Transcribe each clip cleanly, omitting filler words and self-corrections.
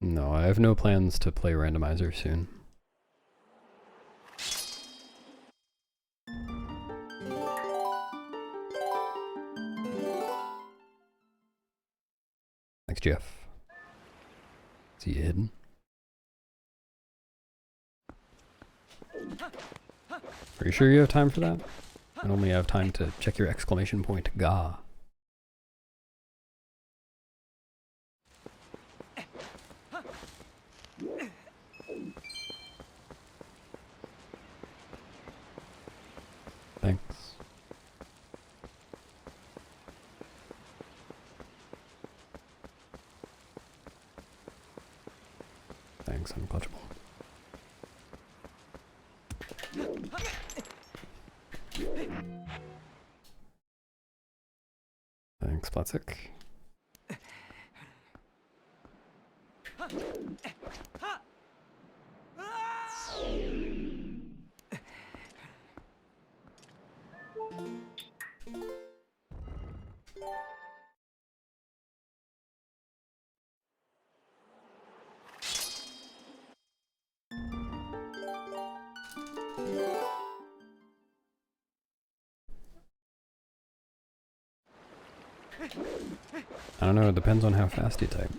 No, I have no plans to play randomizer soon. Thanks, Jeff. See you hidden. Are you sure you have time for that? I only have time to check your exclamation point, Ga. Thanks. Thanks, unclutchable. Thanks, Platzik. I don't know, it depends on how fast you type.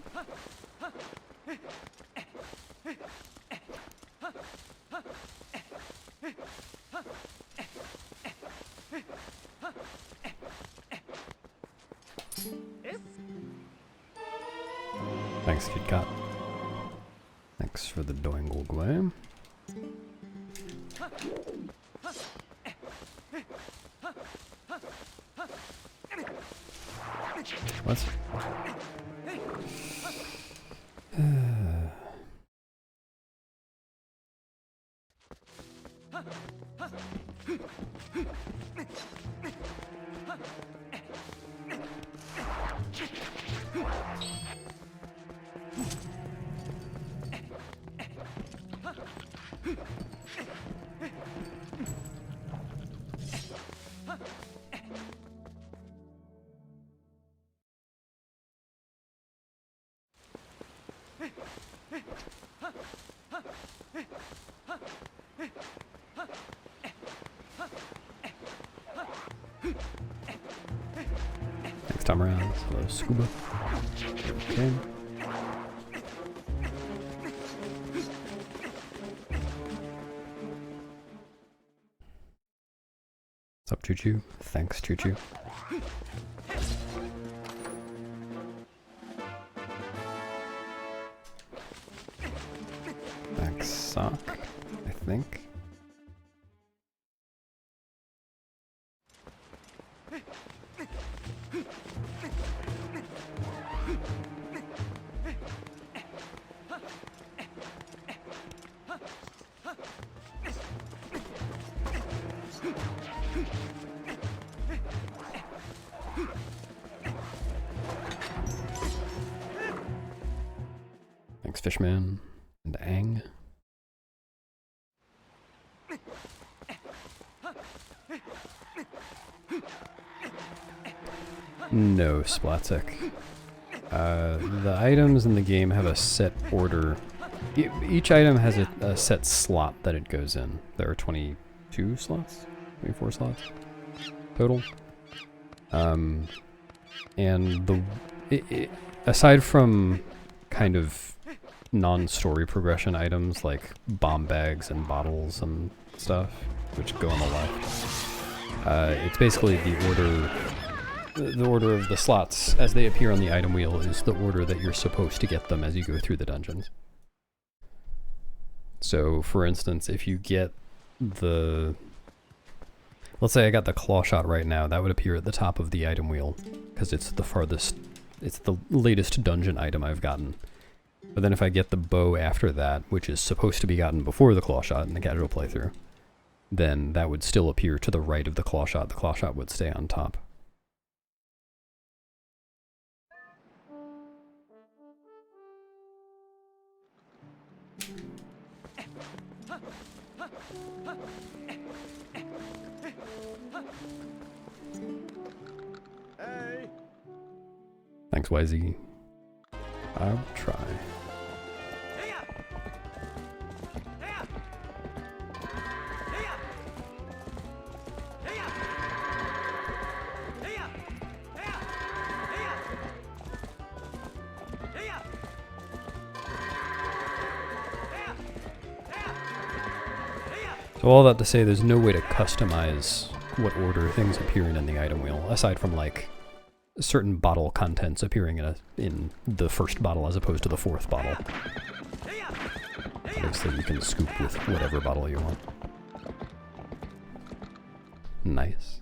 Thanks, Kid Cat. Thanks for the doingle glam. What? Next time around, hello Scuba. Okay. What's up, Choo Choo? Thanks, Choo Choo. Thanks, Sock, I think. Thanks, Fishman and Ang. No, Splatek. The items in the game have a set order. Each item has a set slot that it goes in. There are 22 slots? 24 slots total. And aside from kind of non-story progression items like bomb bags and bottles and stuff, which go on the left, it's basically the order of the slots as they appear on the item wheel is the order that you're supposed to get them as you go through the dungeons. So, for instance, if you get the... Let's say I got the claw shot right now, that would appear at the top of the item wheel, because it's the farthest... It's the latest dungeon item I've gotten. But then if I get the bow after that, which is supposed to be gotten before the claw shot in the casual playthrough, then that would still appear to the right of the claw shot. The claw shot would stay on top. Hey. Thanks, YZ. I'll try. So all that to say, there's no way to customize what order things appear in the item wheel, aside from like certain bottle contents appearing in the first bottle as opposed to the fourth bottle. Obviously you can scoop with whatever bottle you want. Nice.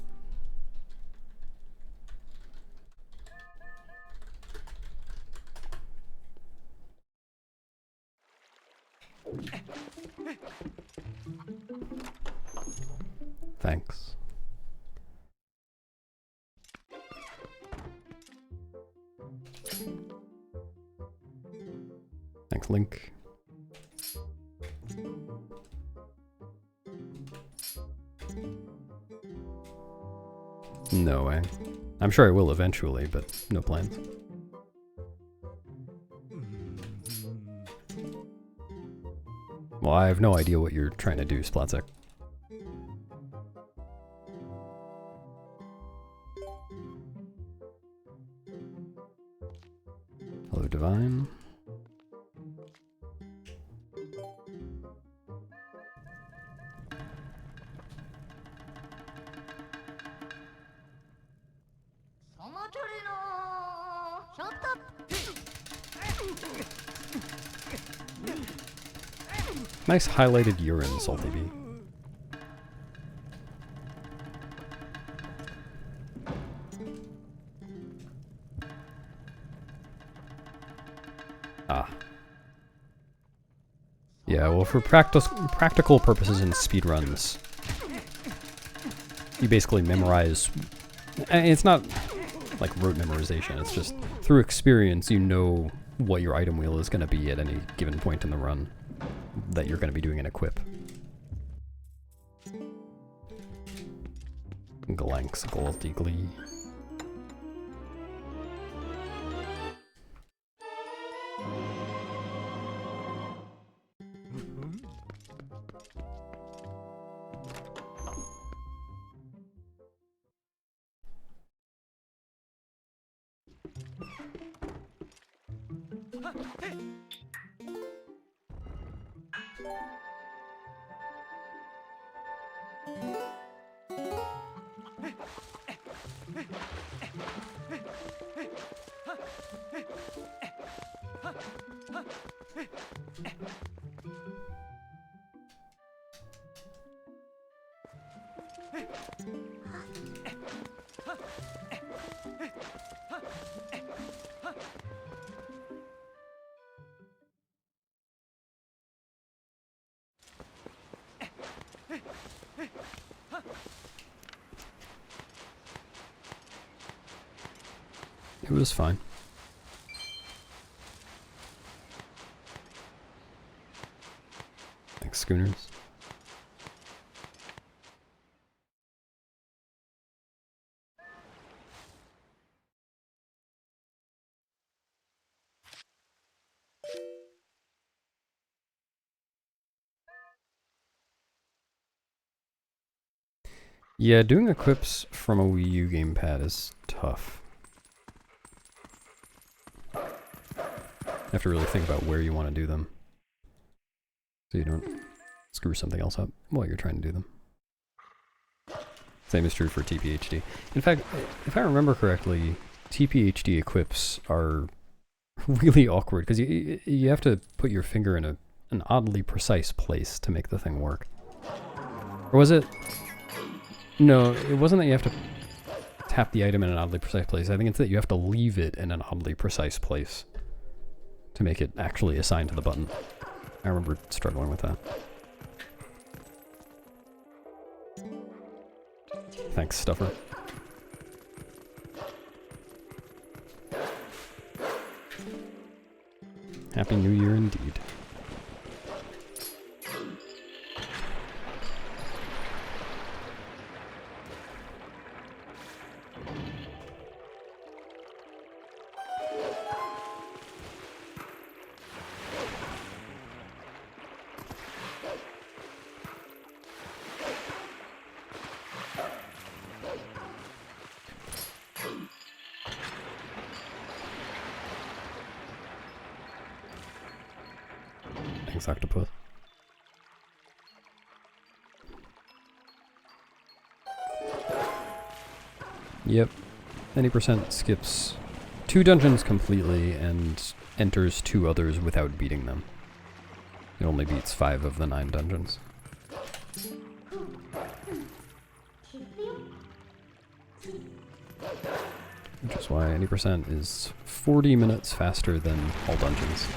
Thanks. Thanks, Link. No way. I'm sure I will eventually, but no plans. Well, I have no idea what you're trying to do, Splatzek. Hello, Divine. Nice highlighted urine, Salty Bee. Ah. Yeah, well, for practical purposes in speedruns, you basically memorize. It's not like rote memorization, it's just through experience you know what your item wheel is going to be at any given point in the run that you're going to be doing an equip. Glanks, Galty Glee. It was fine. Thanks, Schooners. Yeah, doing equips from a Wii U gamepad is tough. You have to really think about where you want to do them, so you don't screw something else up while you're trying to do them. Same is true for TPHD. In fact, if I remember correctly, TPHD equips are really awkward, because you have to put your finger in an oddly precise place to make the thing work. Or was it... No, it wasn't that you have to tap the item in an oddly precise place. I think it's that you have to leave it in an oddly precise place to make it actually assign to the button. I remember struggling with that. Thanks, Stuffer. Happy New Year indeed. Thanks, Octopus. Yep. Any percent skips 2 dungeons completely and enters 2 others without beating them. It only beats 5 of the 9 dungeons. Which is why any percent is 40 minutes faster than all dungeons.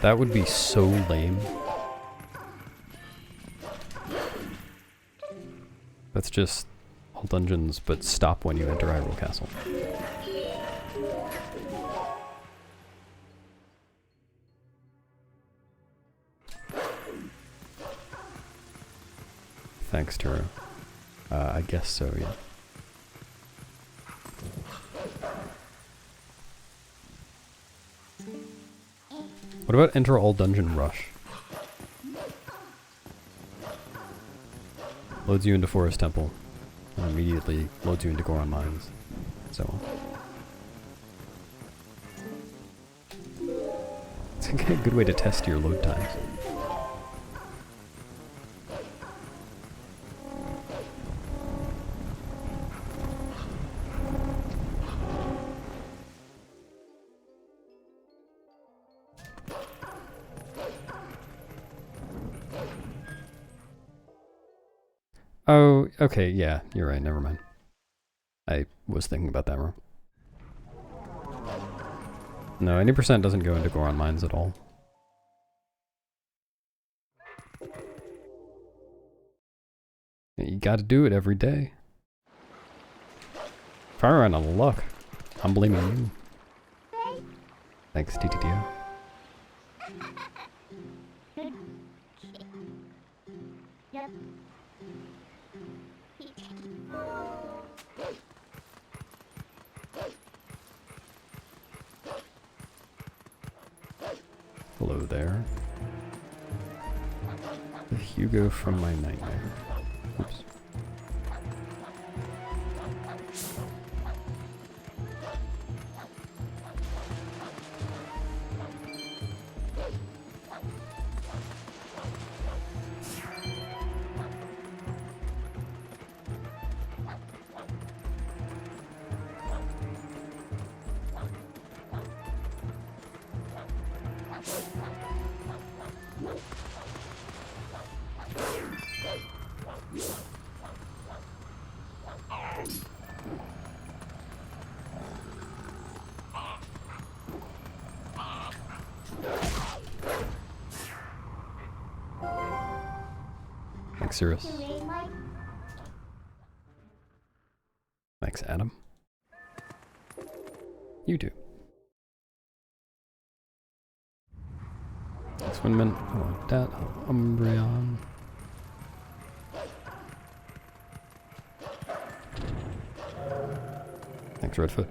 That would be so lame. That's just all dungeons, but stop when you enter Hyrule Castle. Thanks, Turo. I guess so, yeah. What about enter all dungeon rush? Loads you into Forest Temple, and immediately loads you into Goron Mines, and so on. It's a good way to test your load times. Oh, okay, yeah, you're right, never mind. I was thinking about that wrong. No, any percent doesn't go into Goron Mines at all. You gotta do it every day. If I ran out of luck, I'm blaming you. Thanks, TTTO. Hello there. The Hugo from my nightmare. Oops. Thanks, Cirrus. Thanks, Adam. You too. Thanks, Windman. I want that. Umbreon. Thanks, Redfoot.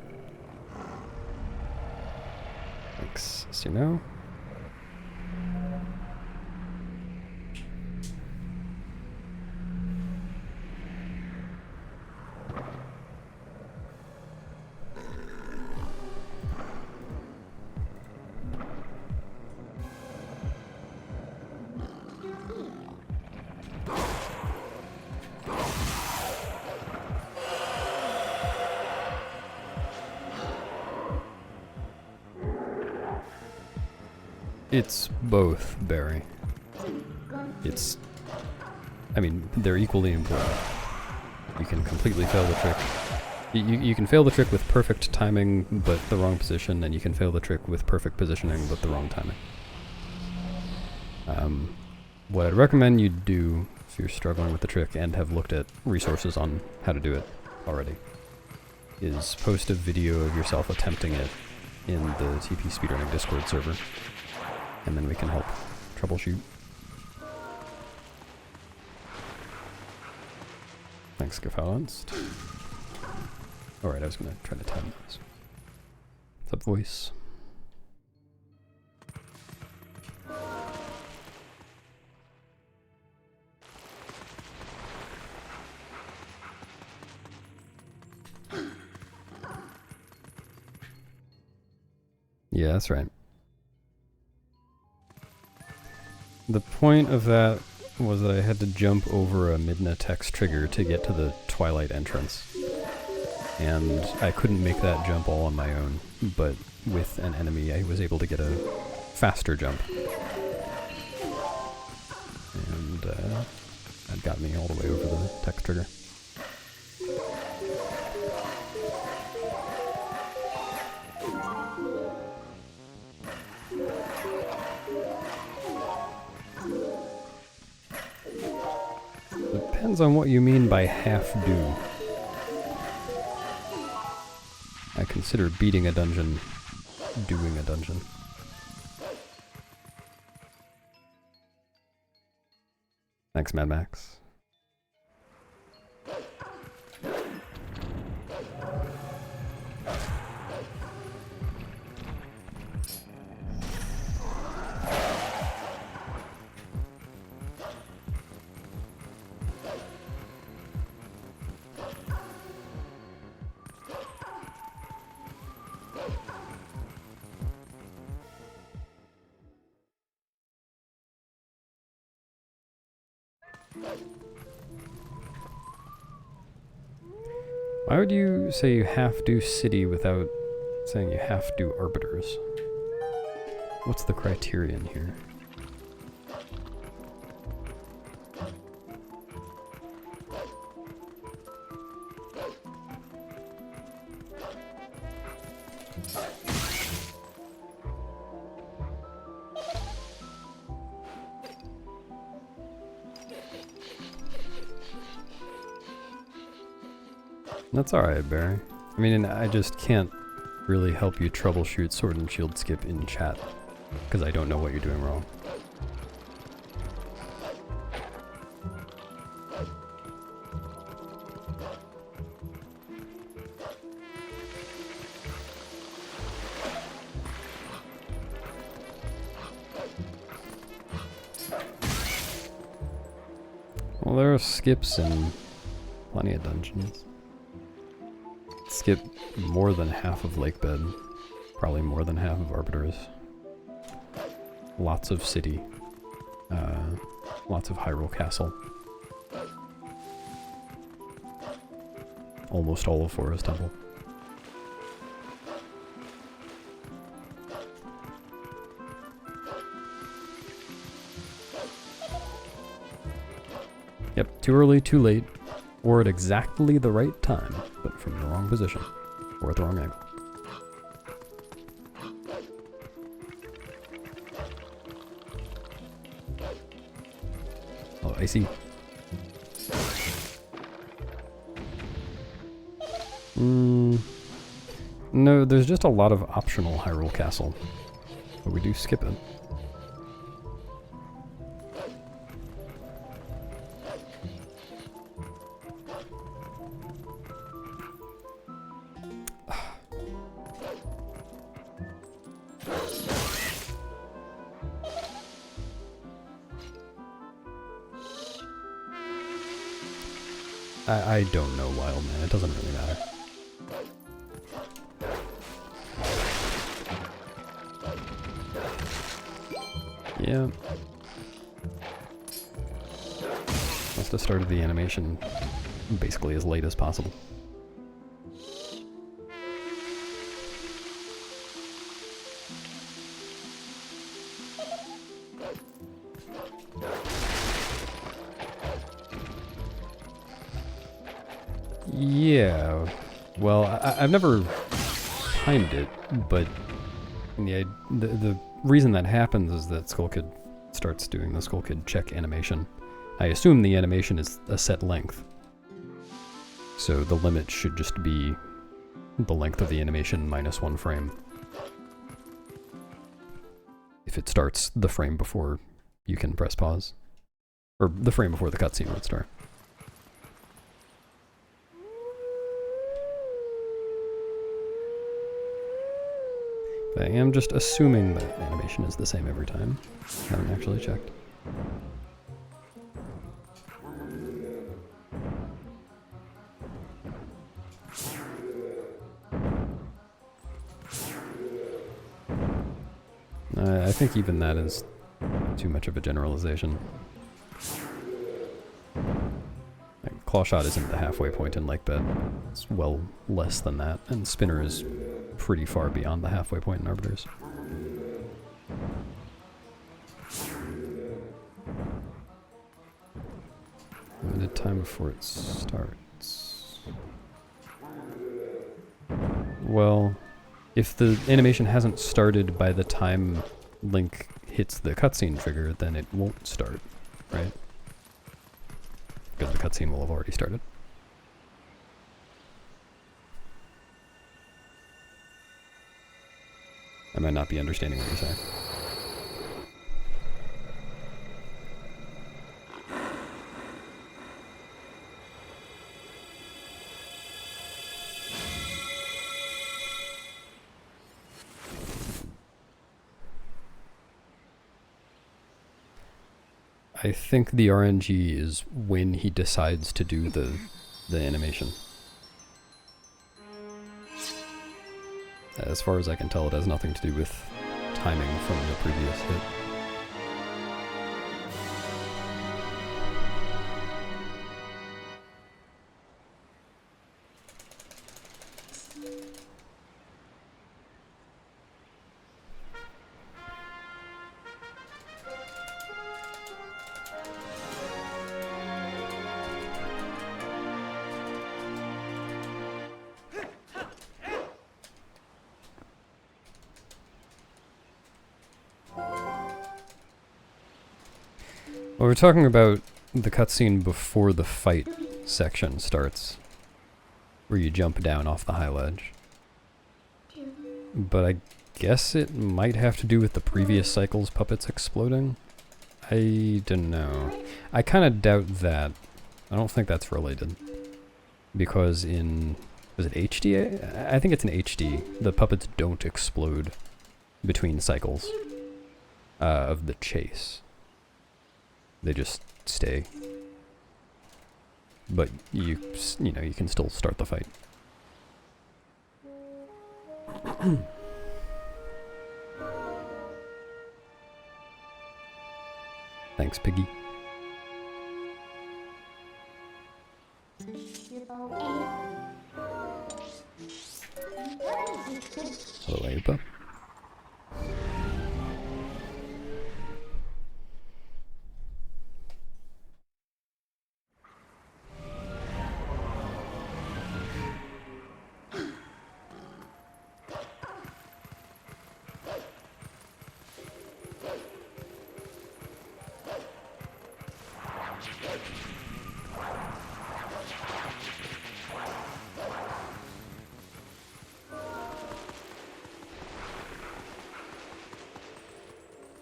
Thanks, Sino. It's both, Barry. It's... I mean, they're equally important. You can completely fail the trick. You can fail the trick with perfect timing, but the wrong position, and you can fail the trick with perfect positioning, but the wrong timing. What I'd recommend you do, if you're struggling with the trick and have looked at resources on how to do it already, is post a video of yourself attempting it in the TP Speedrunning Discord server. And then we can help troubleshoot. Thanks, Gefalanced. Alright, I was gonna try to time those. What's up, voice? Yeah, that's right. The point of that was that I had to jump over a Midna text trigger to get to the Twilight entrance. And I couldn't make that jump all on my own, but with an enemy I was able to get a faster jump. And that got me all the way over the text trigger. Depends on what you mean by half-do. I consider beating a dungeon doing a dungeon. Thanks, Mad Max. Why would you say you half-do city without saying you half-do arbiters? What's the criterion here? That's alright, Barry. I mean, I just can't really help you troubleshoot Sword and Shield skip in chat, because I don't know what you're doing wrong. Well, there are skips in plenty of dungeons. Skip more than half of Lakebed, probably more than half of Arbiters. Lots of City, lots of Hyrule Castle. Almost all of Forest Temple. Yep, too early, too late, or at exactly the right time, but from the wrong position, or at the wrong angle. Oh, I see. No, there's just a lot of optional Hyrule Castle, but we do skip it. I don't know, Wild Man. It doesn't really matter. Yeah. Must have started the animation basically as late as possible. Yeah, well, I've never timed it, but yeah, the reason that happens is that Skull Kid starts doing the Skull Kid check animation. I assume the animation is a set length, so the limit should just be the length of the animation minus 1 frame. If it starts the frame before you can press pause, or the frame before the cutscene would start. I am just assuming that animation is the same every time. I haven't actually checked. I think even that is too much of a generalization. Like, claw shot isn't the halfway point in like bed. It's well less than that, and spinner is pretty far beyond the halfway point in arbiters. Limited time before it starts. Well, if the animation hasn't started by the time Link hits the cutscene trigger, then it won't start, right? Because the cutscene will have already started. I might not be understanding what you're saying. I think the RNG is when he decides to do the animation. As far as I can tell, it has nothing to do with timing from the previous hit. Well, we're talking about the cutscene before the fight section starts, where you jump down off the high ledge. But I guess it might have to do with the previous cycle's puppets exploding? I don't know. I kind of doubt that. I don't think that's related. Because in... was it HD? I think it's in HD. The puppets don't explode between cycles of the chase. They just stay. But you know, you can still start the fight. Thanks, Piggy. Hello, Aopa.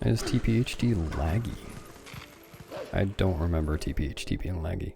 Is TPHD laggy? I don't remember TPHD being laggy.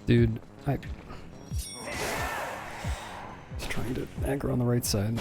Dude, I was trying to aggro on the right side.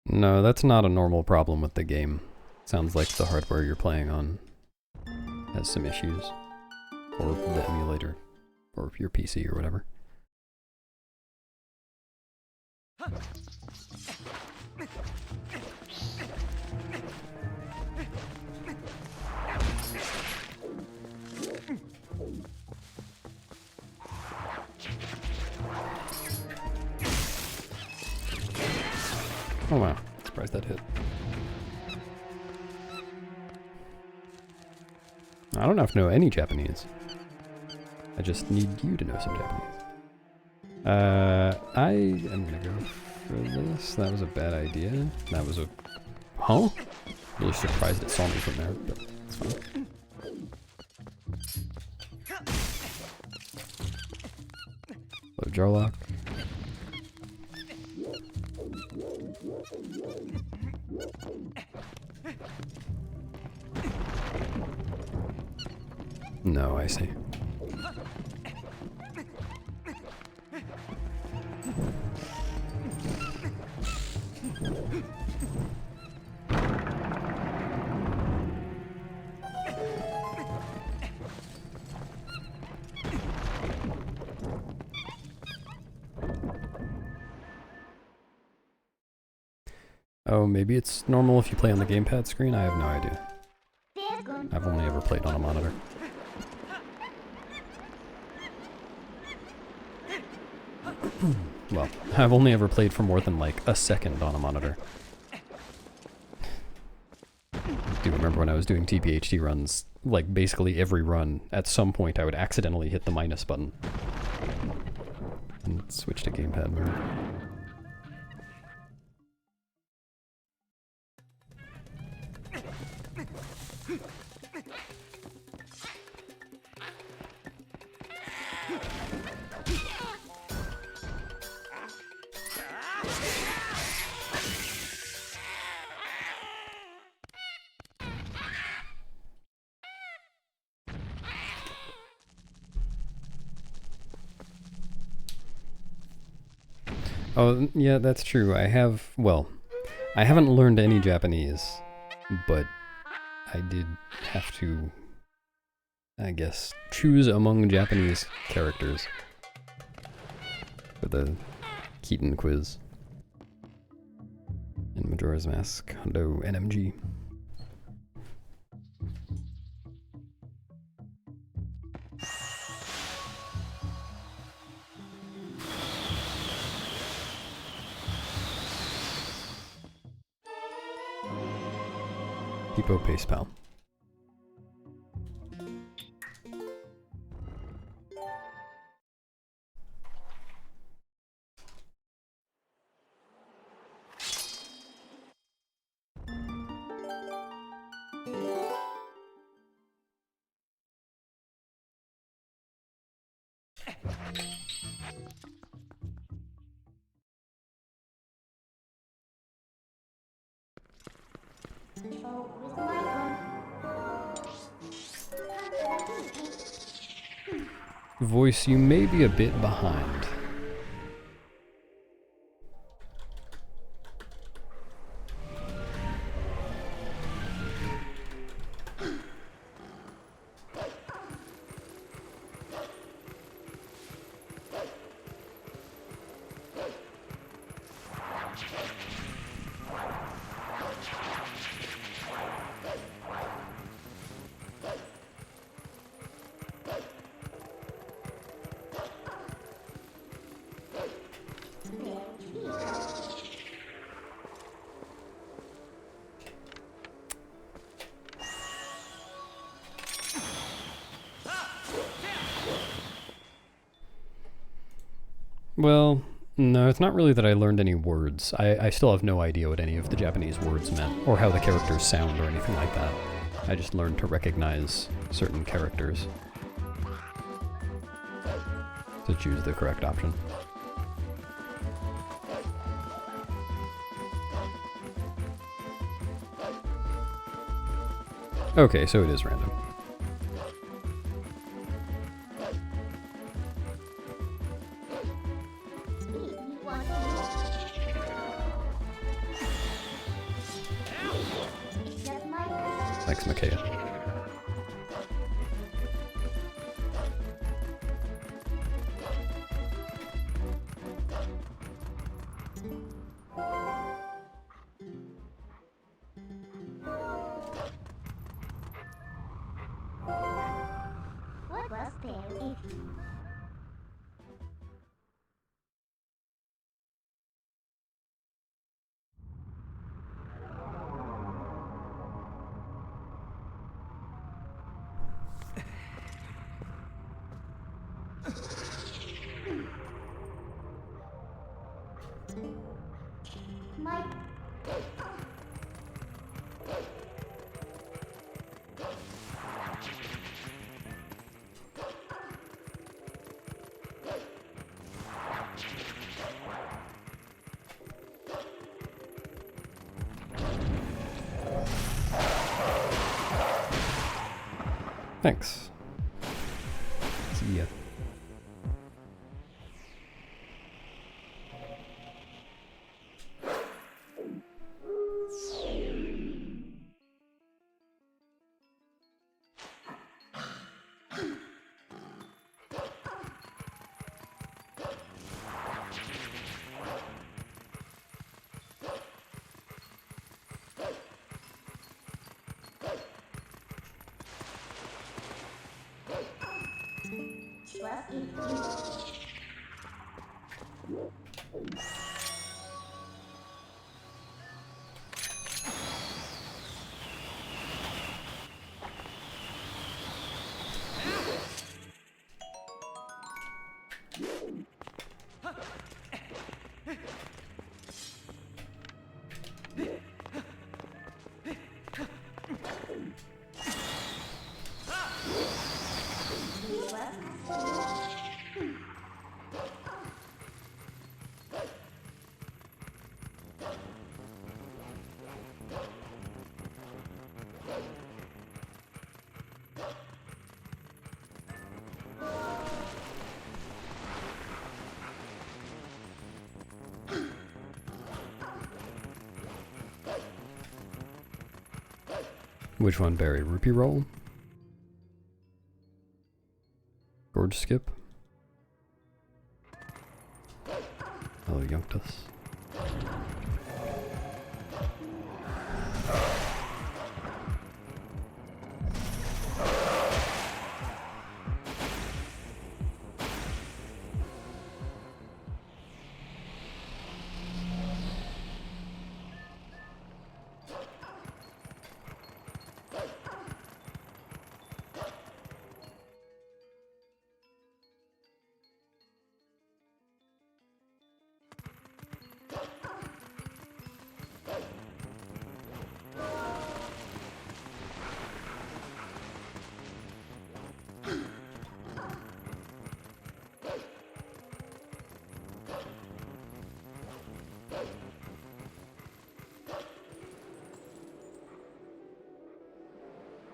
No, that's not a normal problem with the game. Sounds like the hardware you're playing on has some issues. Or the emulator. Or your PC or whatever. Oh wow, surprised that hit. I don't have to know any Japanese. I just need you to know some Japanese. I am gonna go for this. That was a bad idea. That was a... Huh? Really surprised it saw me from there, but it's fine. Low Jarlock. No, I see. Oh, maybe it's normal if you play on the gamepad screen? I have no idea. I've only ever played on a monitor. Well, I've only ever played for more than like a second on a monitor. I do remember when I was doing TPHD runs, like basically every run, at some point I would accidentally hit the minus button. And switch to gamepad mode. Oh, yeah, that's true. I haven't learned any Japanese, but I did have to, I guess, choose among Japanese characters for the Keaton quiz in Majora's Mask Hondo NMG. Hippo Pace Pal. Voice, you may be a bit behind. Well, no, it's not really that I learned any words. I still have no idea what any of the Japanese words meant, or how the characters sound or anything like that. I just learned to recognize certain characters to choose the correct option. Okay, so it is random. Thanks, Micaiah. What was there if... My... Thanks. See ya. Trust in you. Which one, Barry? Rupee roll? Gorge skip? Oh, Yunctus.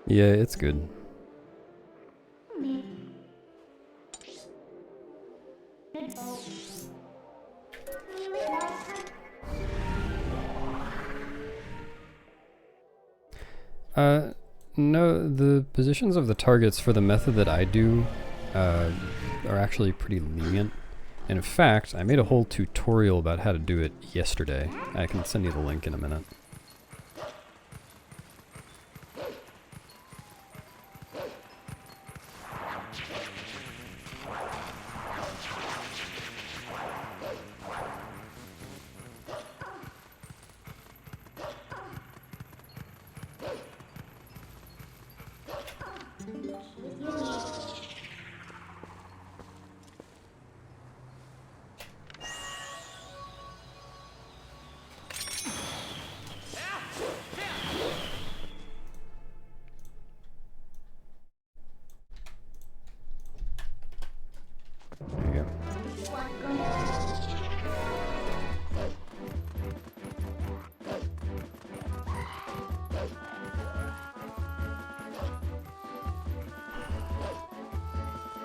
Yeah, it's good. No, the positions of the targets for the method that I do are actually pretty lenient. And in fact, I made a whole tutorial about how to do it yesterday. I can send you the link in a minute. There you go.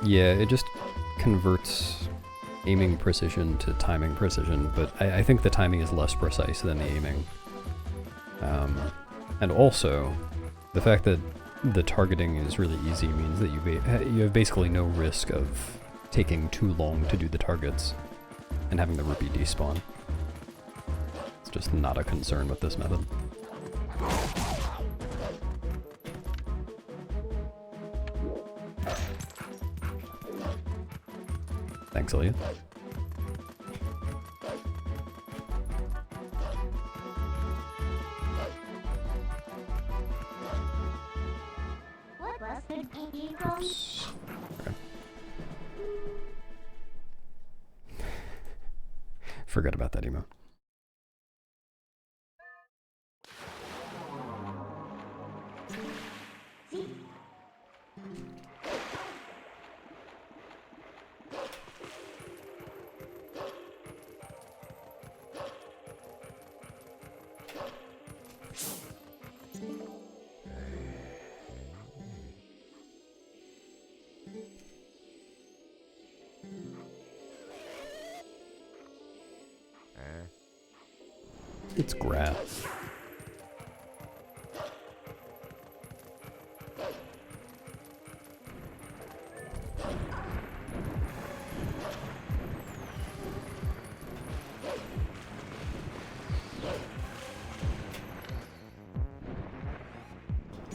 Yeah, it just converts aiming precision to timing precision, but I think the timing is less precise than the aiming. And also, The fact that the targeting is really easy means that you have basically no risk of taking too long to do the targets and having the rupee despawn. It's just not a concern with this method. Thanks, Elliot. What was the indie from? Oops. Okay. Forgot about that emote. It's grass.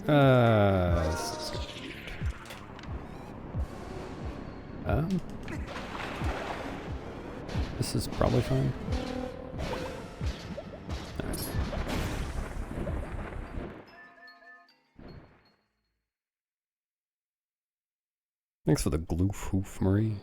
This is good. This is probably fine. Alright. Thanks for the gloof hoof, Marie.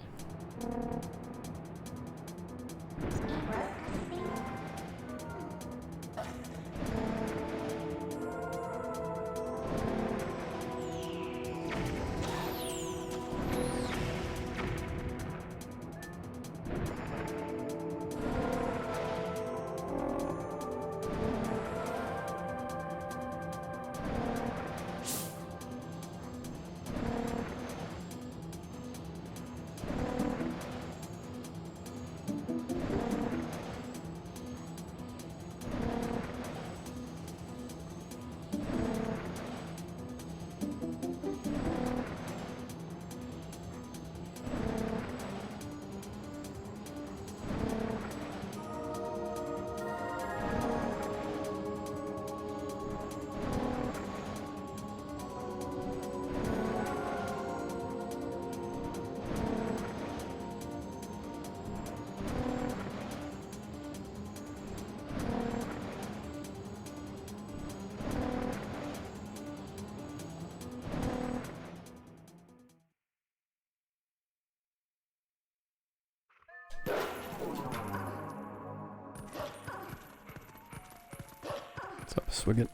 What's up, Swigget?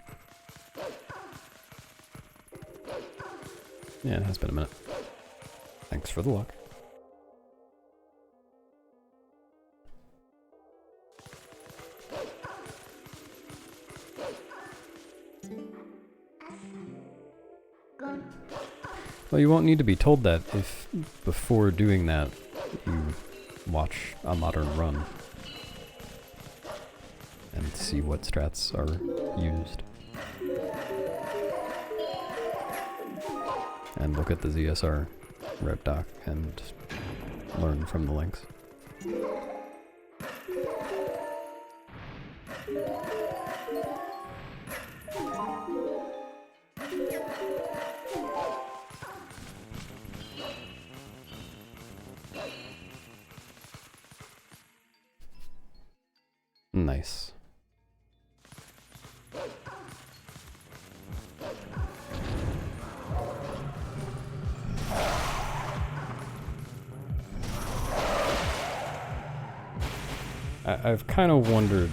Yeah, it has been a minute. Thanks for the luck. Well, you won't need to be told that if before doing that you watch a modern run and see what strats are used. And look at the ZSR rep doc and learn from the links. Nice. I've kind of wondered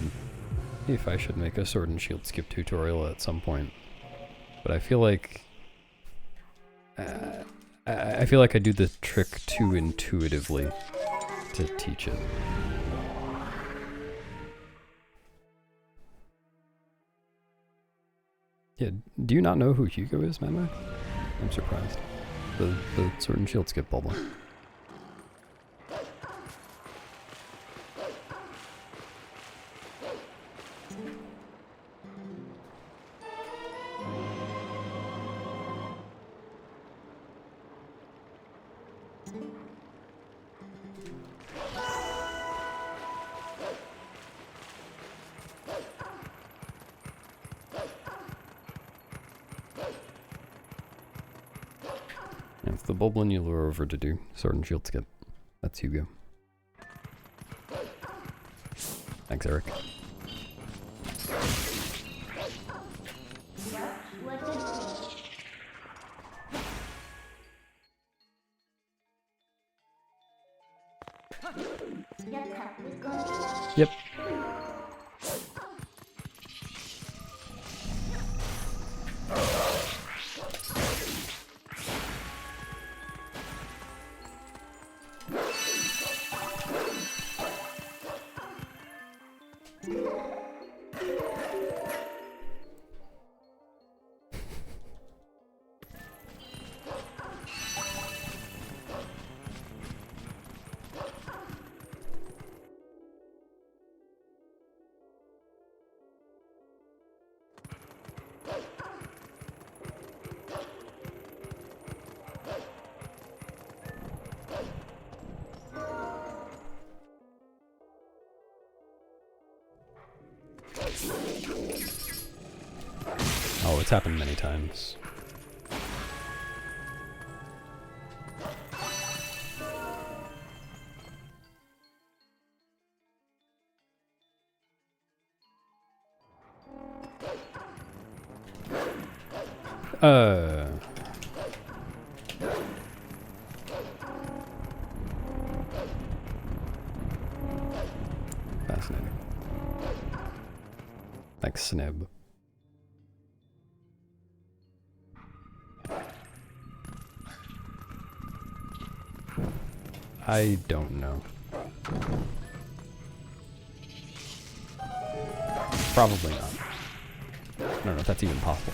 if I should make a sword and shield skip tutorial at some point, but I feel like I feel like I do the trick too intuitively to teach it. Yeah, do you not know who Hugo is, Mad Max? I'm surprised. The sword and shield skip bubble. And it's the Boblin you lure over to do Sword and Shield skip. That's Hugo. Thanks, Eric. What did it say? Your cup is going. Yep. Oh, it's happened many times. Fascinating. Thanks, Snib. I don't know. Probably not. I don't know if that's even possible.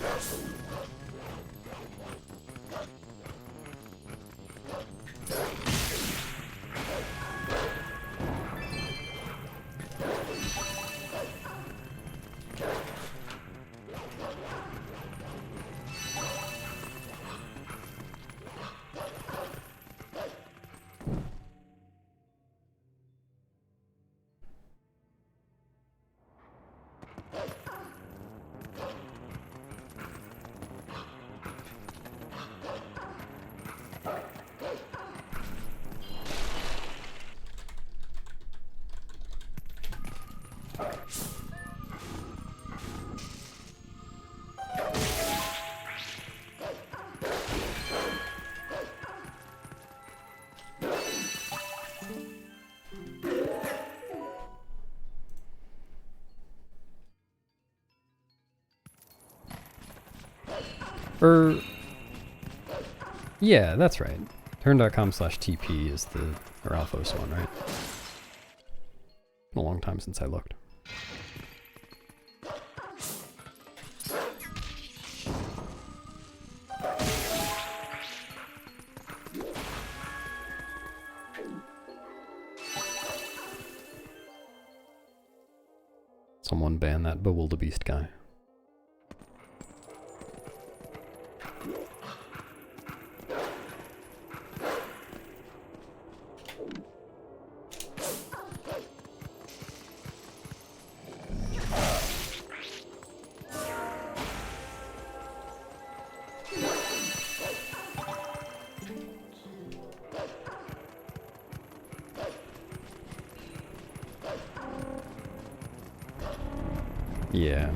Yeah, that's right. Turn.com/TP is the Alphos one, right? Been a long time since I looked. Someone ban that Bewildebeest guy. Yeah.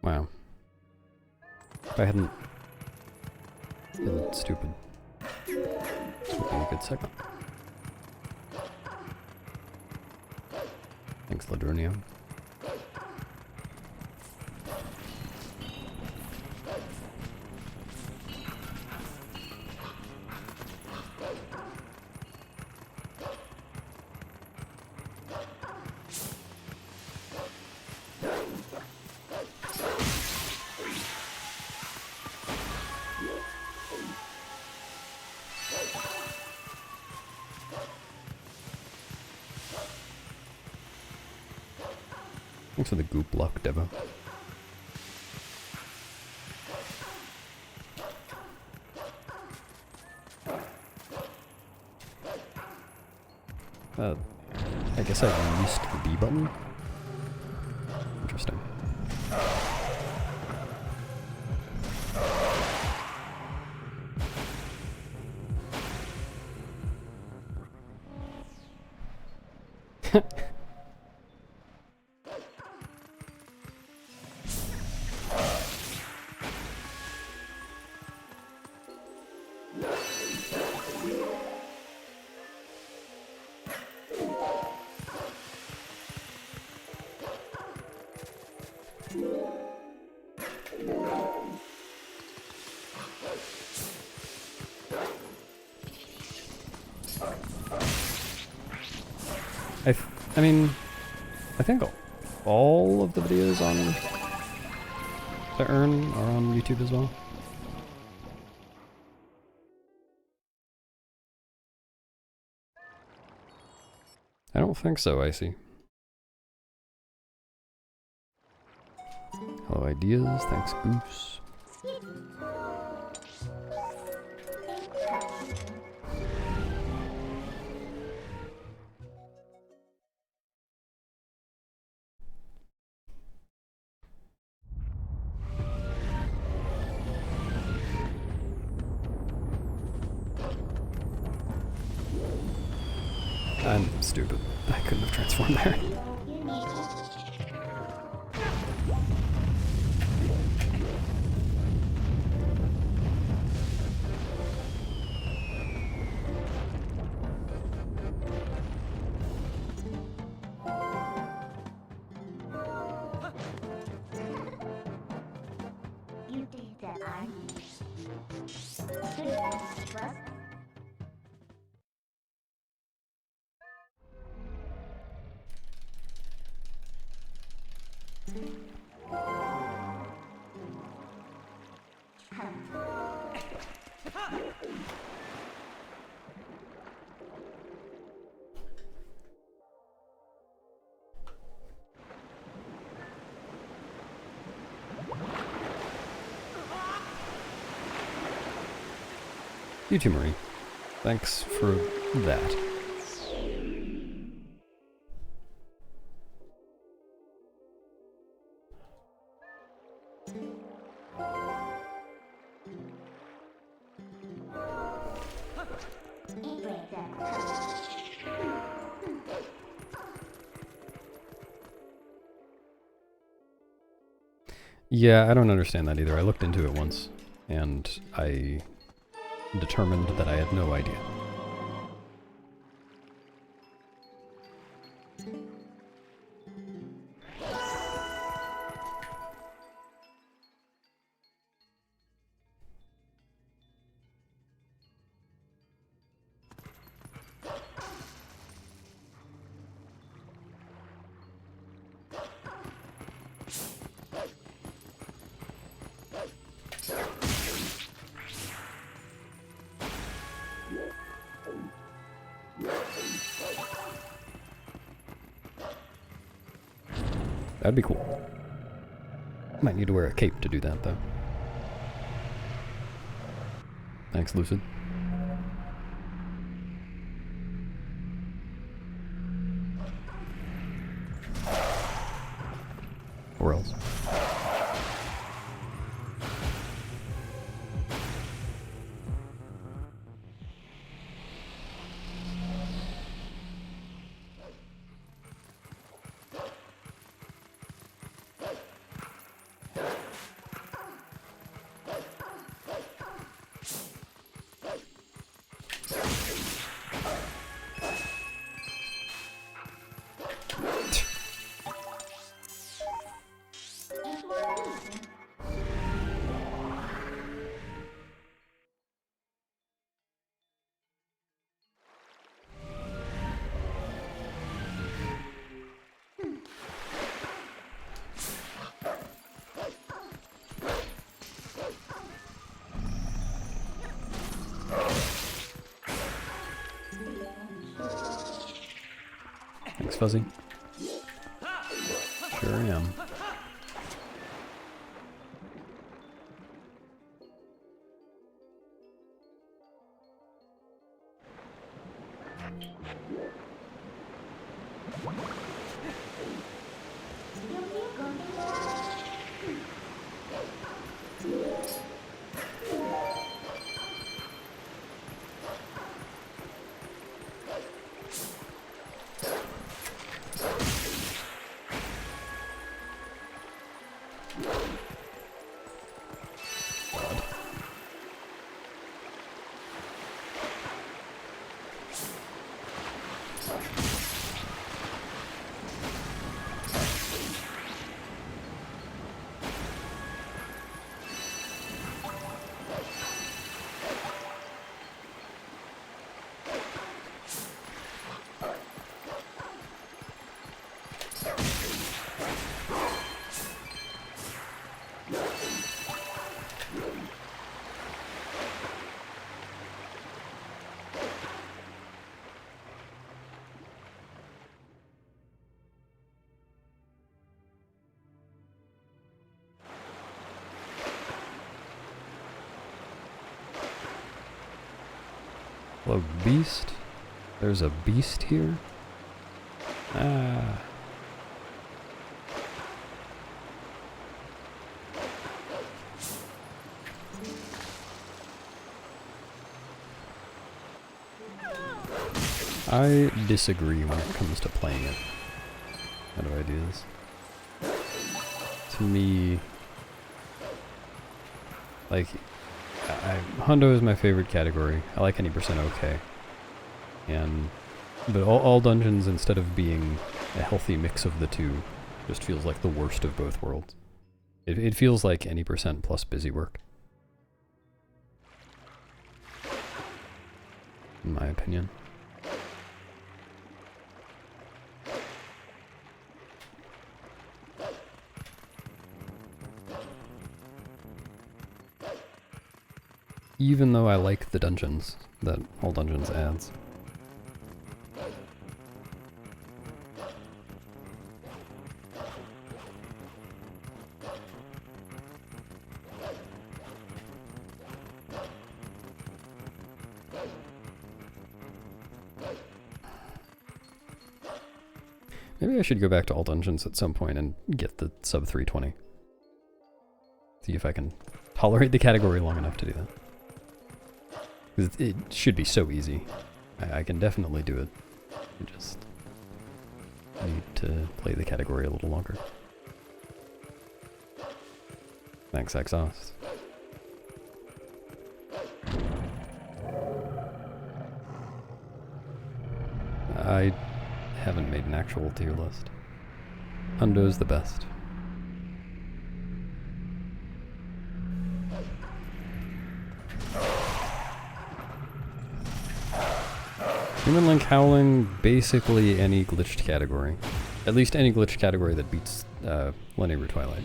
Wow. If I hadn't been stupid, this would be a good segment. Ladrunio. Thanks for the goop luck, Devo. I guess I missed the B button. Interesting. I mean, I think all of the videos on the Urn are on YouTube as well. I don't think so, Icy. Hello, ideas. Thanks, Goose. I'm stupid. I couldn't have transformed there. You did that, aren't you? Trust. You too, Marie. Thanks for that. Yeah, I don't understand that either. I looked into it once, and I determined that I had no idea. That'd be cool. Might need to wear a cape to do that, though. Thanks, Lucid. Or else. Thanks, Fuzzy. Sure am. Hello, beast? There's a beast here? Ah. I disagree when it comes to playing it. How do I do this? To me, like, Hundo is my favorite category. I like any percent okay. But all dungeons, instead of being a healthy mix of the two, just feels like the worst of both worlds. It feels like any percent plus busy work. In my opinion. Even though I like the dungeons that All Dungeons adds. Maybe I should go back to All Dungeons at some point and get the sub 320. See if I can tolerate the category long enough to do that. It should be so easy. I can definitely do it. I just need to play the category a little longer. Thanks, Exhaust. I haven't made an actual tier list. Hundo's the best. Human Link Howling, basically any glitched category. At least any glitched category that beats Linear Twilight.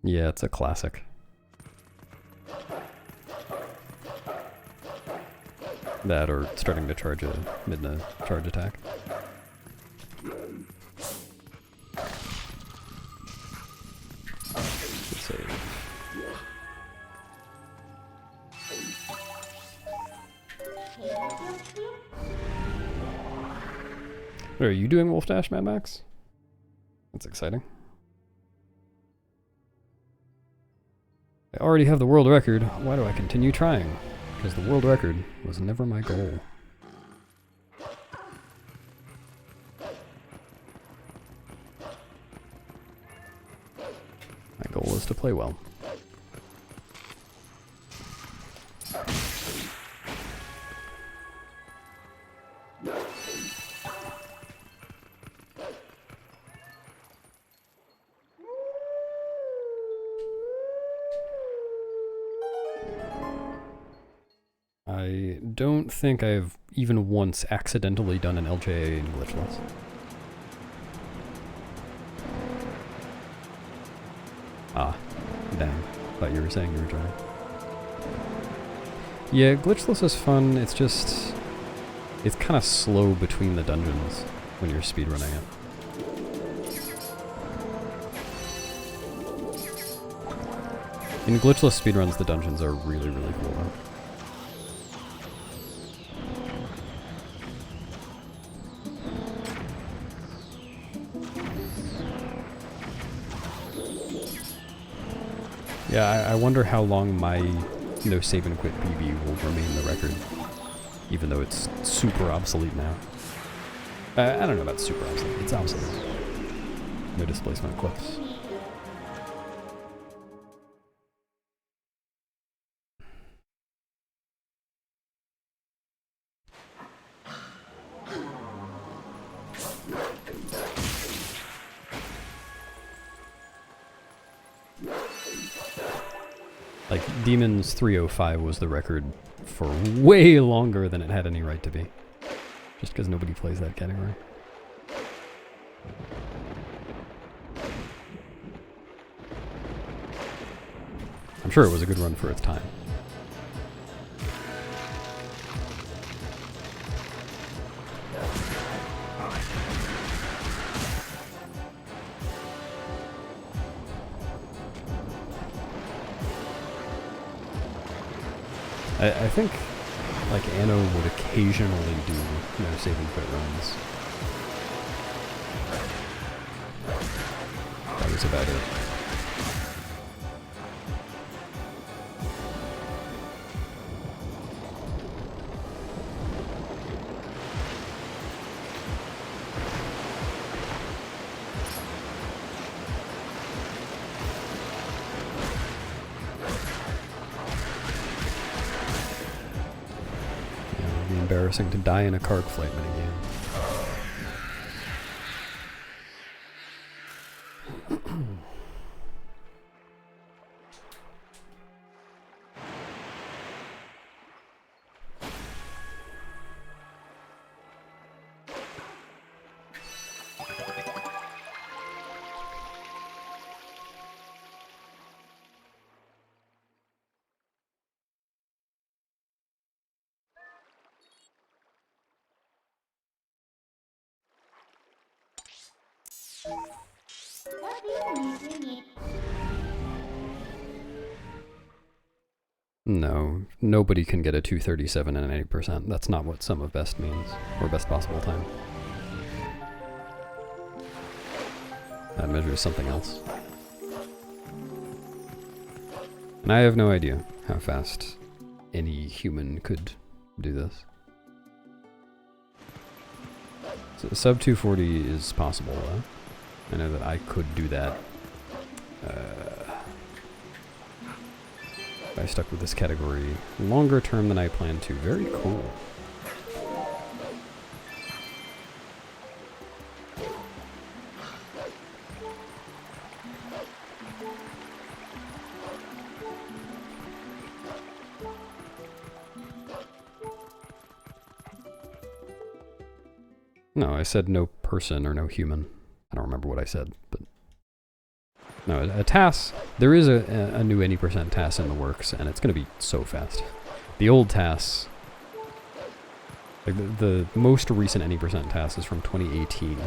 Yeah, it's a classic. That or starting to charge a Midna charge attack. Good save. What are you doing, Wolf Dash, Mad Max? That's exciting. I already have the world record. Why do I continue trying? Because the world record was never my goal. My goal is to play well. I don't think I've even once accidentally done an LJA in glitchless. Ah, dang. Thought you were saying you were trying. Yeah, glitchless is fun, it's just... It's kind of slow between the dungeons when you're speedrunning it. In glitchless speedruns, the dungeons are really, really cool though. Yeah, I wonder how long my no save and quit PB will remain the record, even though it's super obsolete now. I don't know about super obsolete, it's obsolete. No displacement clips. Like, Demons 305 was the record for way longer than it had any right to be. Just because nobody plays that category. I'm sure it was a good run for its time. I think, like, Anno would occasionally do no save and quit runs. That was about it. Embarrassing to die in a card flight minigame. What do you mean bring it? No, nobody can get a 237 and an 80%. That's not what sum of best means, or best possible time. That measures something else. And I have no idea how fast any human could do this. So sub 240 is possible though. I know that I could do that. If I stuck with this category longer term than I planned to. Very cool. No, I said no person or no human. I don't remember what I said, but... No, a TAS, there is a new any percent TAS in the works, and it's going to be so fast. The old TAS, like the most recent any percent TAS is from 2018,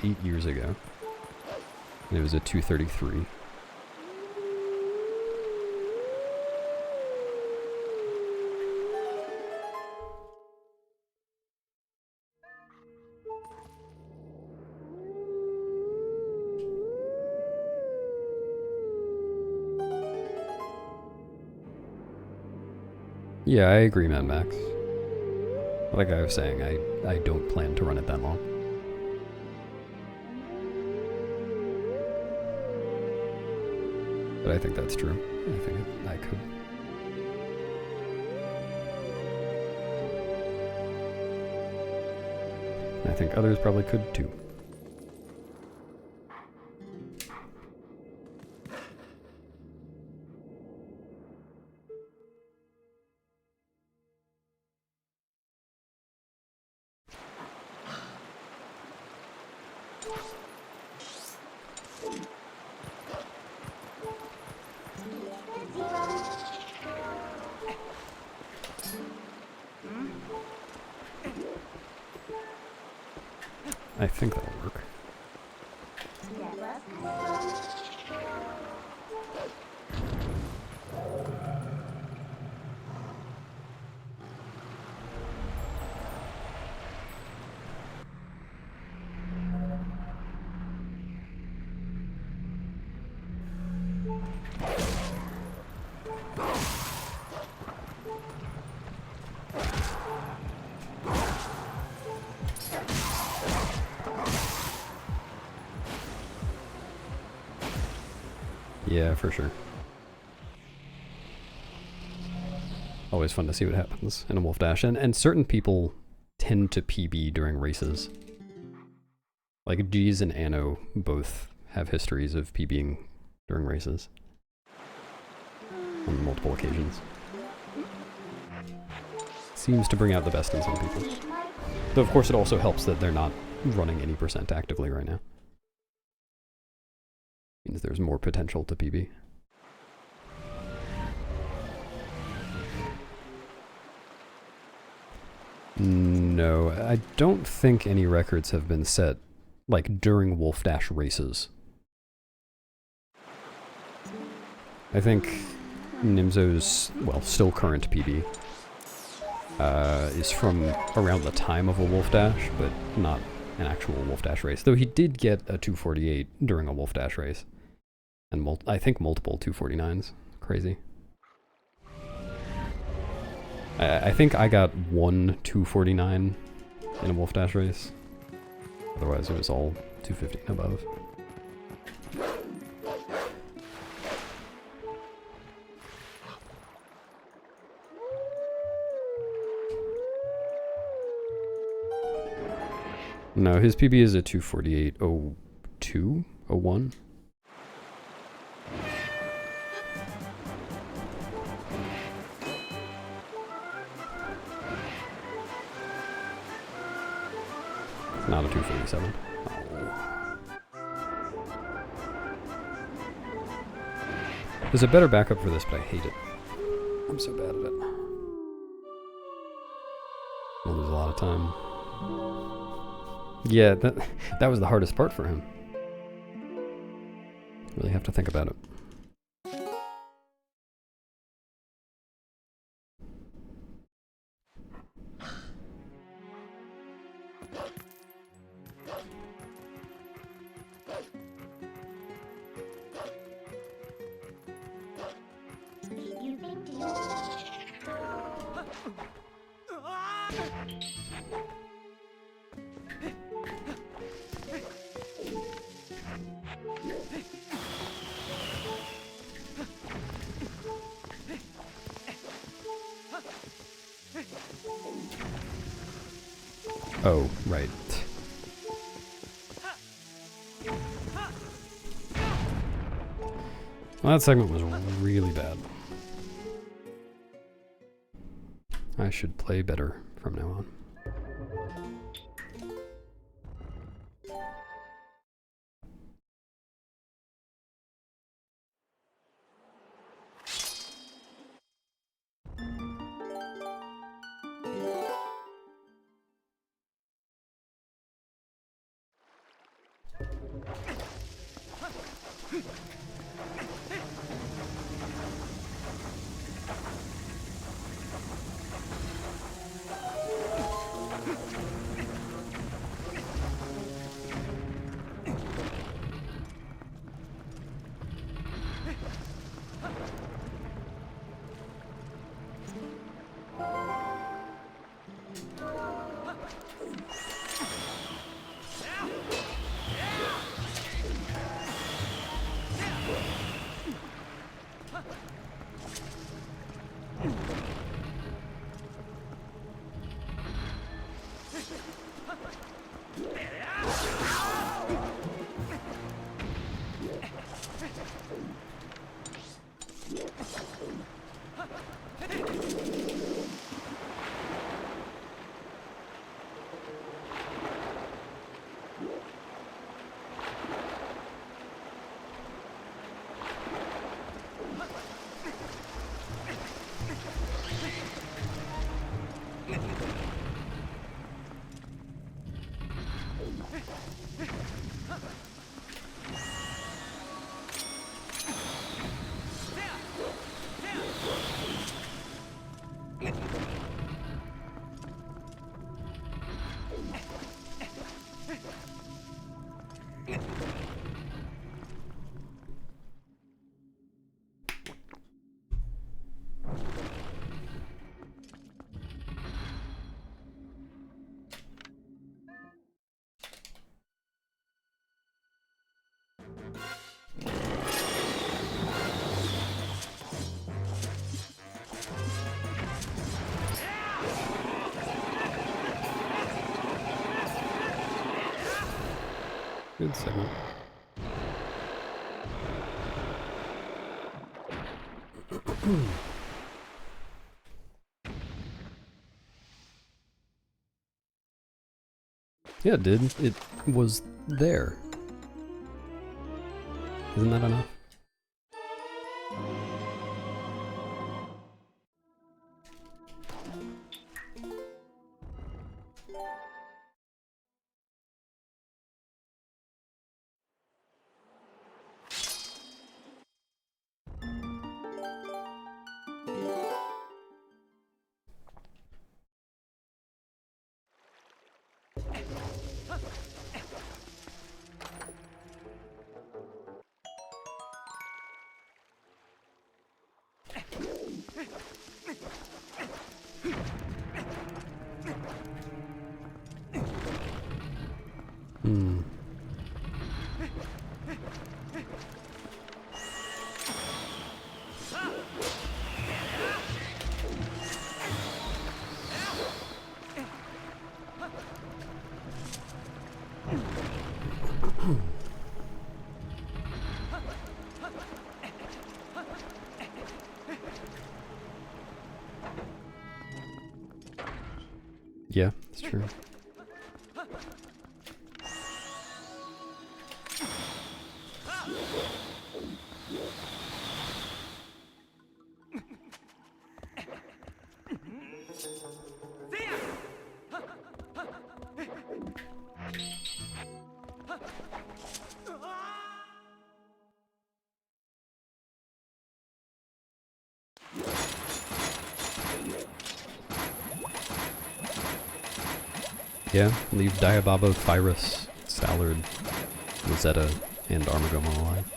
8 years ago. And it was a 233. Yeah, I agree, Mad Max. Like I was saying, I don't plan to run it that long. But I think that's true. I think I could. I think others probably could too. I think that'll work. Yeah, for sure. Always fun to see what happens in a Wolf Dash. And certain people tend to PB during races. Like G's and Anno both have histories of PBing during races. On multiple occasions. Seems to bring out the best in some people. Though of course it also helps that they're not running any percent actively right now. Means there's more potential to PB. No, I don't think any records have been set, like, during Wolf Dash races. I think Nimzo's, well, still current PB, is from around the time of a Wolf Dash, but not an actual Wolf Dash race. Though he did get a 248 during a Wolf Dash race. And I think multiple 249s. Crazy. I think I got one 249 in a Wolf Dash race. Otherwise it was all 250 and above. No, his PB is a 248.02? 01? Not a 247. Oh. There's a better backup for this, but I hate it. I'm so bad at it. I'll lose a lot of time. Yeah, that was the hardest part for him. Really have to think about it. Oh, right. Well, that segment was really bad. I should play better from now on. Good segment. Yeah, it did. It was there. Isn't that enough? Hmm. Yeah, it's true. Yeah, leave Diababo, Thyrus, Stallard, Rosetta, and Armagoma alive.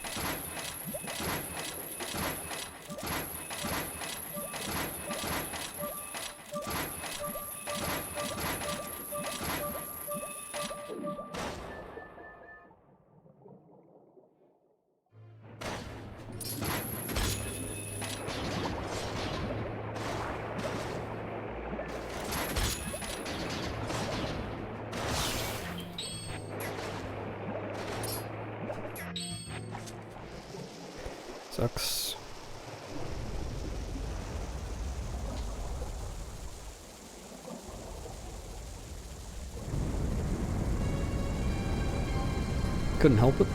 Sucks. Couldn't help it.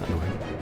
Annoying.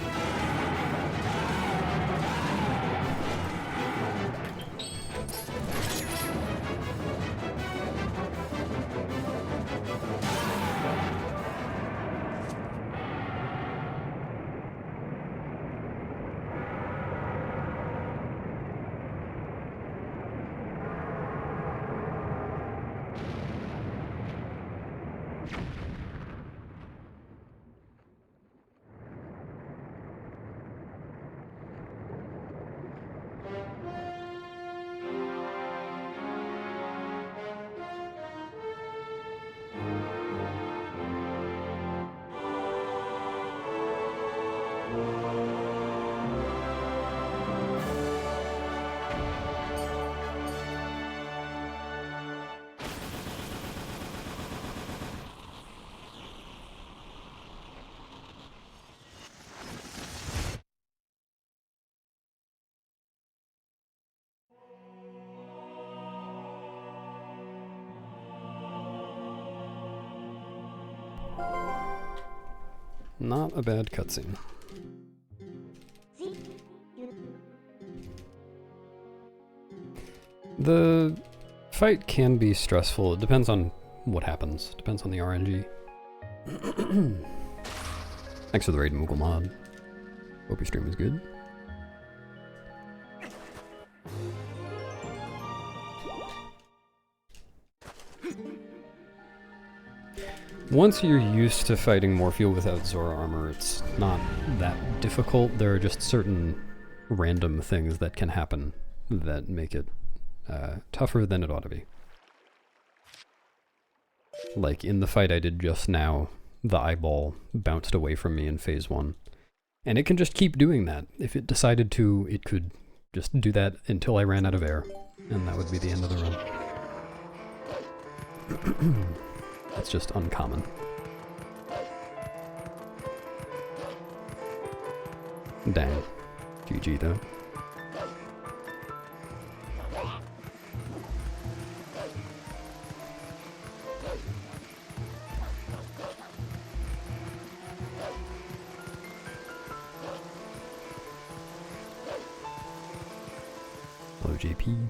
Not a bad cutscene. See? You The fight can be stressful. It depends on what happens. Depends on the RNG. Thanks for the raid, Moogle Mod. Hope your stream was good. Once you're used to fighting Morpheal without Zora armor, it's not that difficult. There are just certain random things that can happen that make it tougher than it ought to be. Like in the fight I did just now, the eyeball bounced away from me in phase 1. And it can just keep doing that. If it decided to, it could just do that until I ran out of air. And that would be the end of the run. It's just uncommon. Dang. GG though. Hello, JP.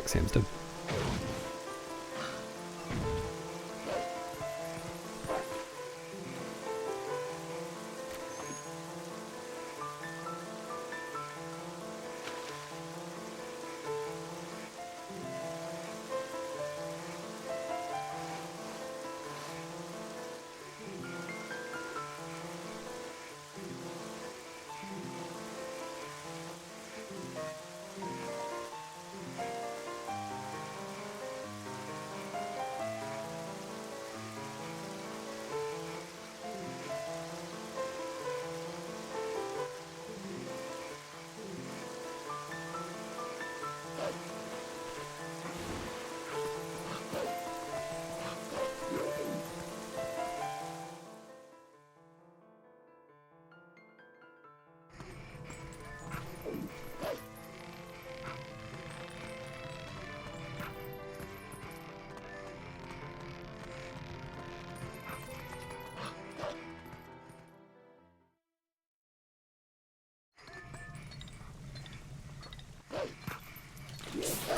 Sam's dead.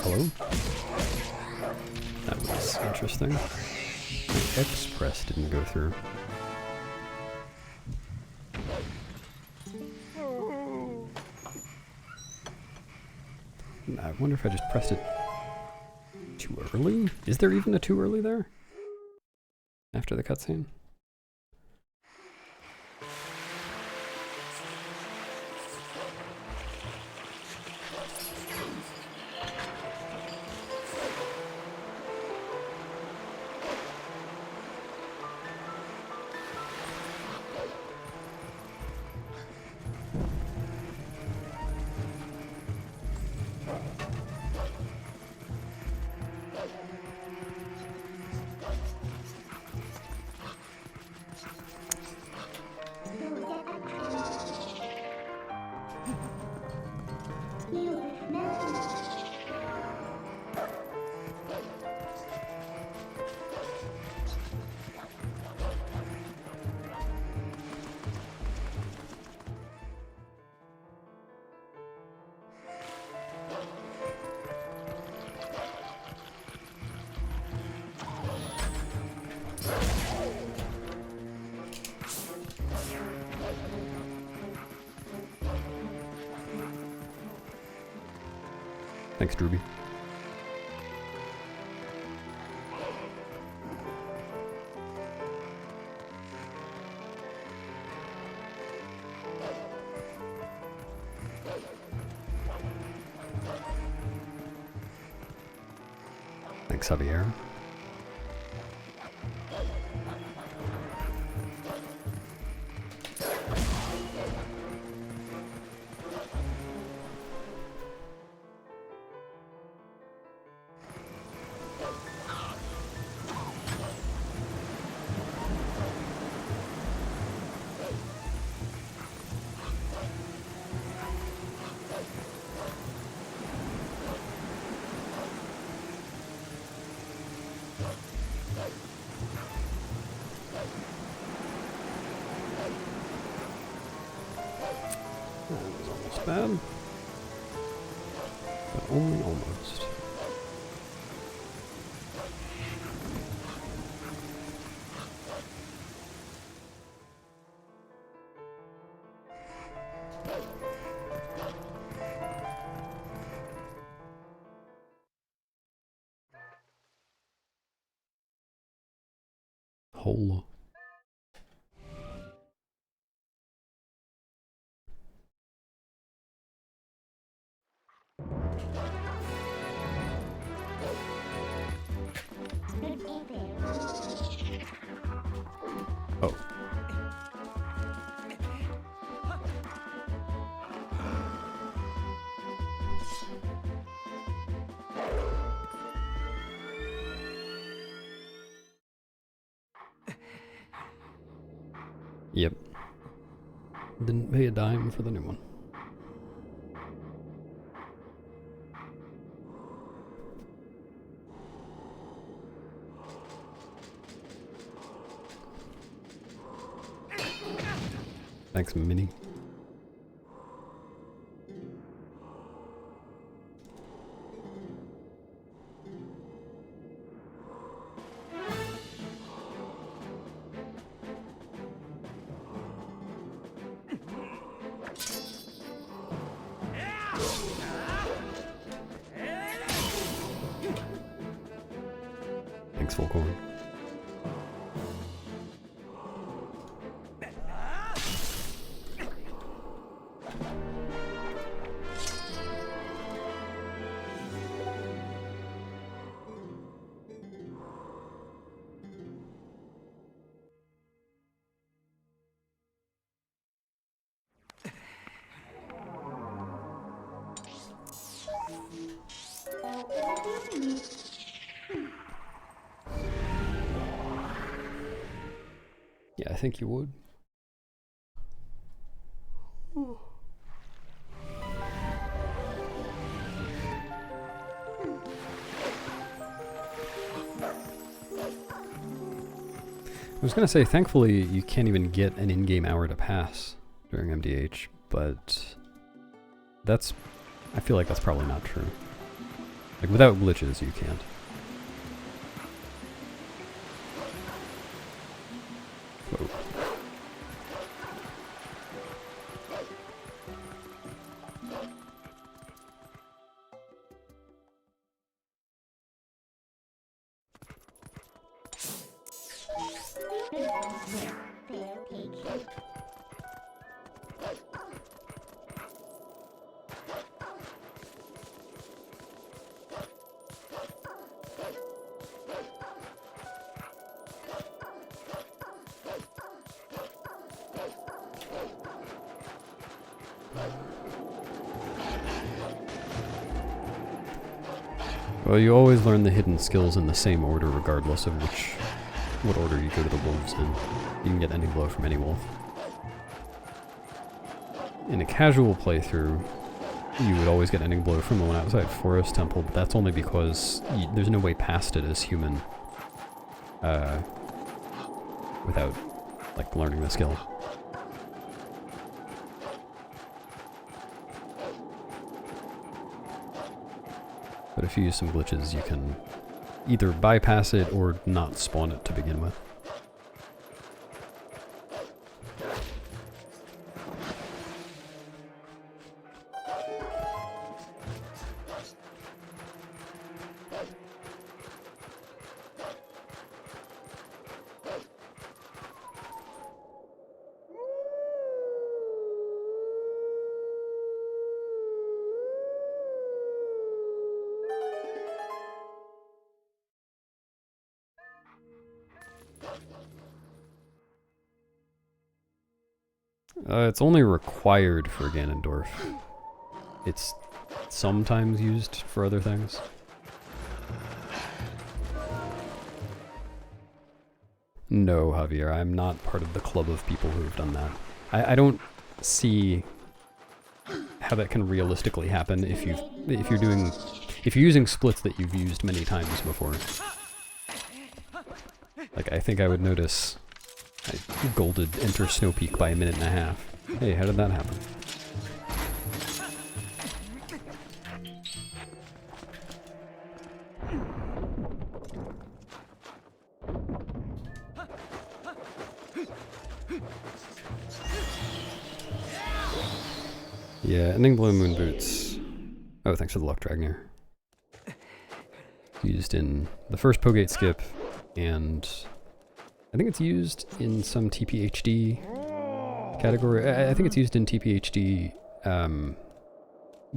Hello? That was interesting. The X press didn't go through. I wonder if I just pressed it too early? Is there even a too early there? After the cutscene? Thanks, Drooby. Thanks, Javier. That was almost bad. But only almost. Hole. Oh. Yep. Didn't pay a dime for the new one. Thanks, Minnie. Thanks, Volcorn. Yeah, I think you would. I was gonna say, thankfully, you can't even get an in-game hour to pass during MDH, but that's... I feel like that's probably not true. Like, without glitches, you can't. Whoa. Well, you always learn the hidden skills in the same order, regardless of what order you go to the wolves in. You can get any blow from any wolf. In a casual playthrough, you would always get ending blow from the one outside Forest Temple, but that's only because there's no way past it as human without, like, learning the skill. But if you use some glitches, you can either bypass it or not spawn it to begin with. It's only required for Ganondorf. It's sometimes used for other things. No, Javier, I'm not part of the club of people who have done that. I don't see how that can realistically happen if you're using splits that you've used many times before. Like, I think I would notice I golded Enter Snow Peak by 1.5 minutes. Hey, how did that happen? Yeah, Ending Blue Moon Boots. Oh, thanks for the luck, Dragner. Used in the first Pogate skip, and I think it's used in some TPHD category. I think it's used in TPHD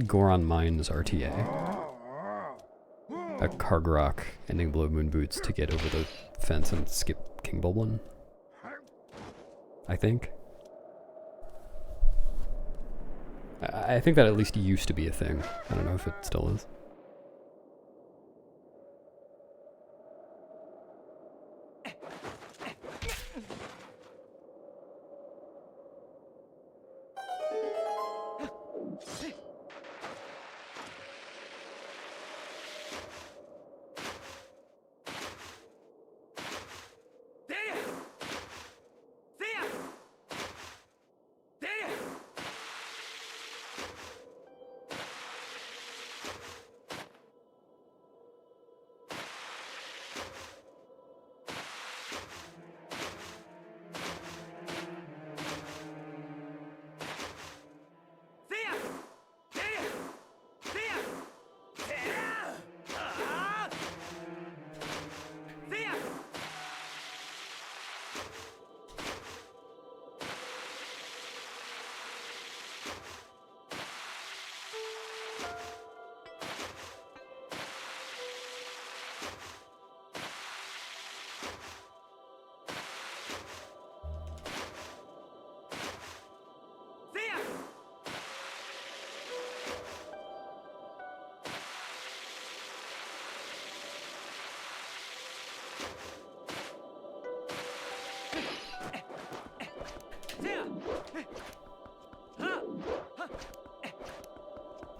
Goron Mines RTA. A Kargrok Ending Below Moon Boots to get over the fence and skip King Bulblin. I think. I think that at least used to be a thing. I don't know if it still is.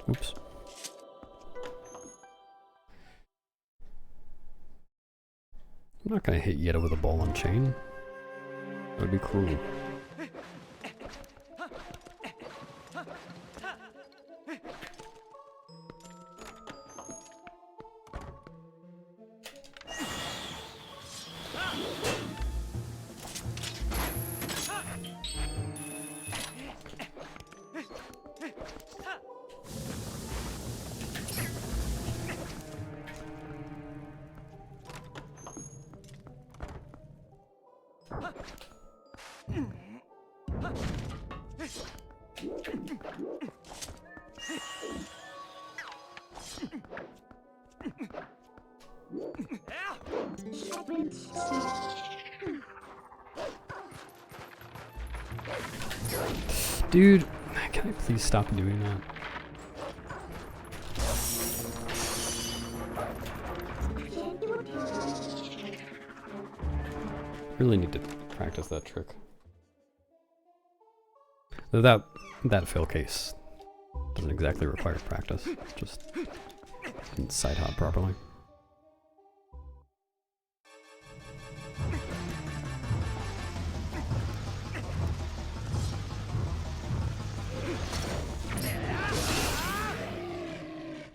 Oops. I'm not gonna hit Yetta with a ball and chain. That would be cruel. Dude, can I please stop doing that? Really need to practice that trick. Though that fail case doesn't exactly require practice, just didn't side hop properly.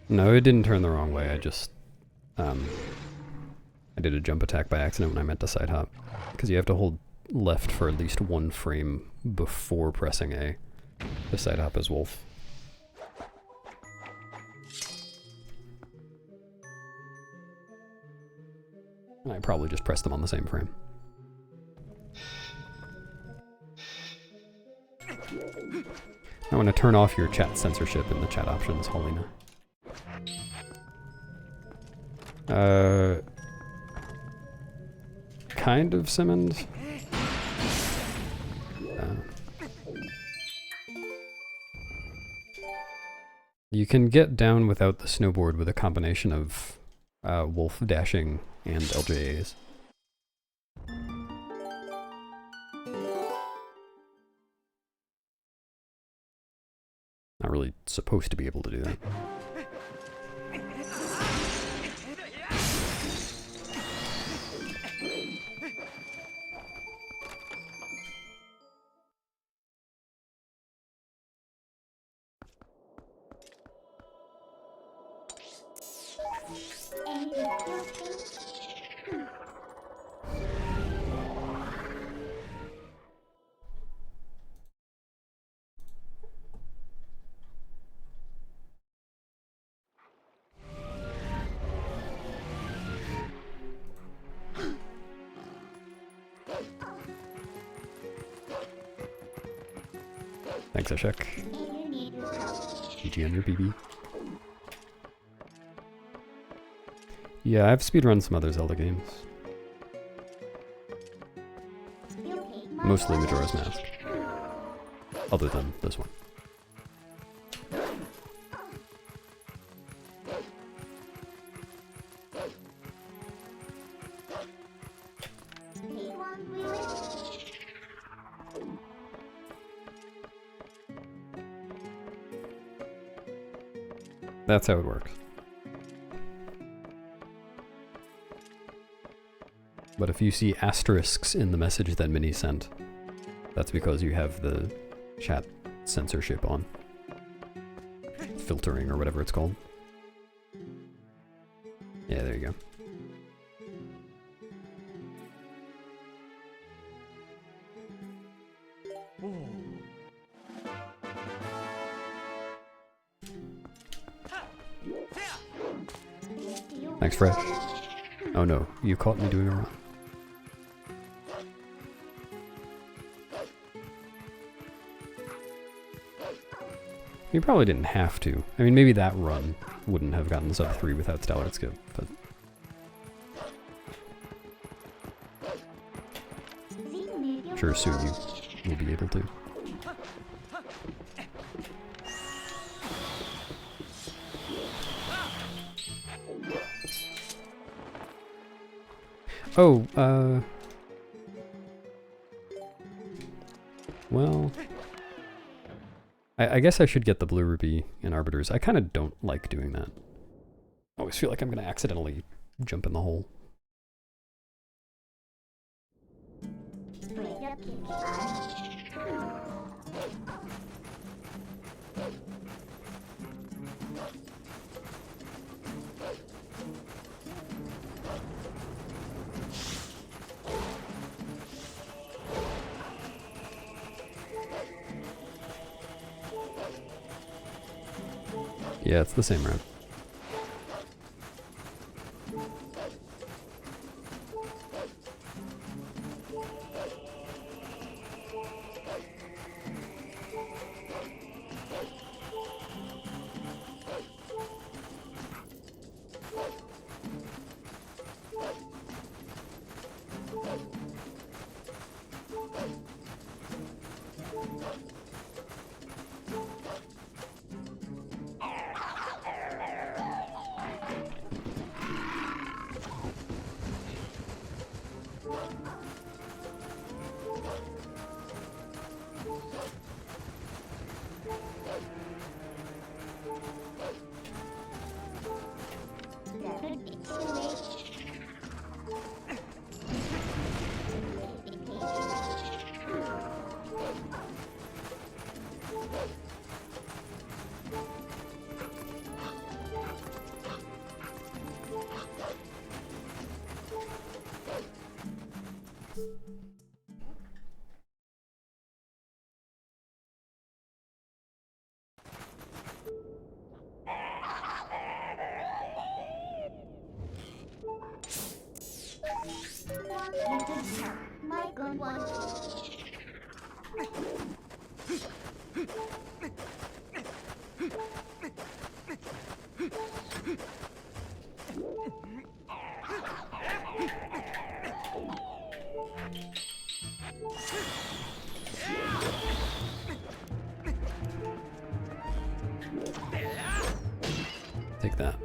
No, it didn't turn the wrong way. I just, I did a jump attack by accident when I meant to side hop. Because you have to hold left for at least 1 frame before pressing A to side hop as Wolf. And I probably just pressed them on the same frame. I want to turn off your chat censorship in the chat options, Holina. Kind of summoned. You can get down without the snowboard with a combination of wolf dashing and LJAs. Not really supposed to be able to do that. Thanks, Ashek. GG on your BB. Yeah, I've speedrun some other Zelda games. Mostly Majora's Mask. Other than this one. That's how it works. But if you see asterisks in the message that Minnie sent, that's because you have the chat censorship on. Filtering or whatever it's called. Yeah, there you go. Thanks, Fresh. Oh no, you caught me doing a run. You probably didn't have to. I mean, maybe that run wouldn't have gotten sub 3 without Stellar Skip, but... Sure, soon you will be able to. Oh, well... I guess I should get the Blue Ruby in Arbiters. I kind of don't like doing that. I always feel like I'm going to accidentally jump in the hole. Yeah, it's the same route. My good one. Take that.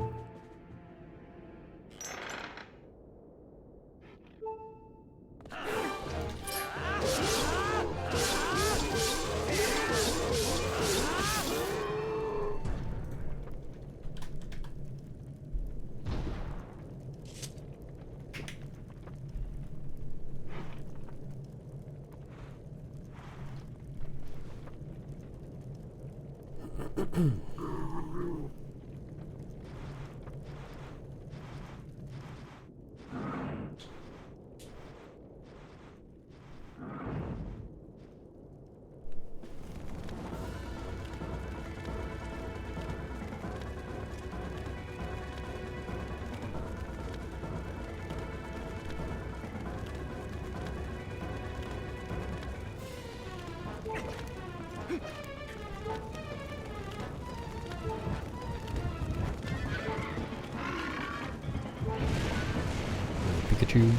Pikachu.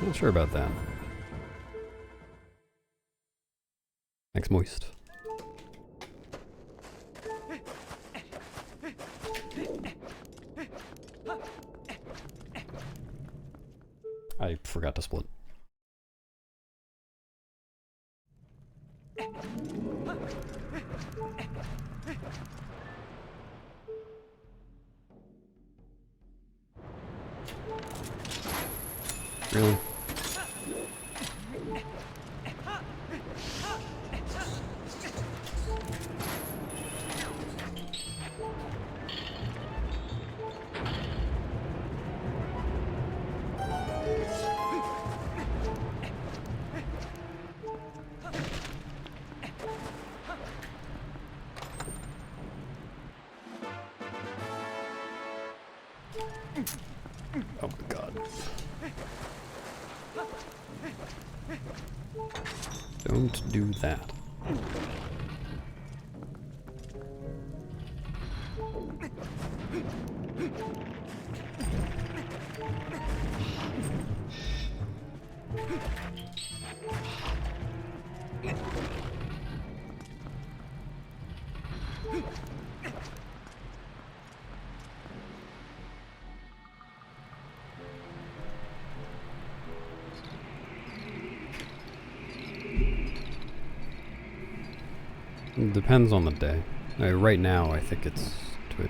Not sure about that. Thanks, Moist. I forgot to split. Really? Oh my god. Don't do that. It depends on the day. Right now, I think it's Twitch.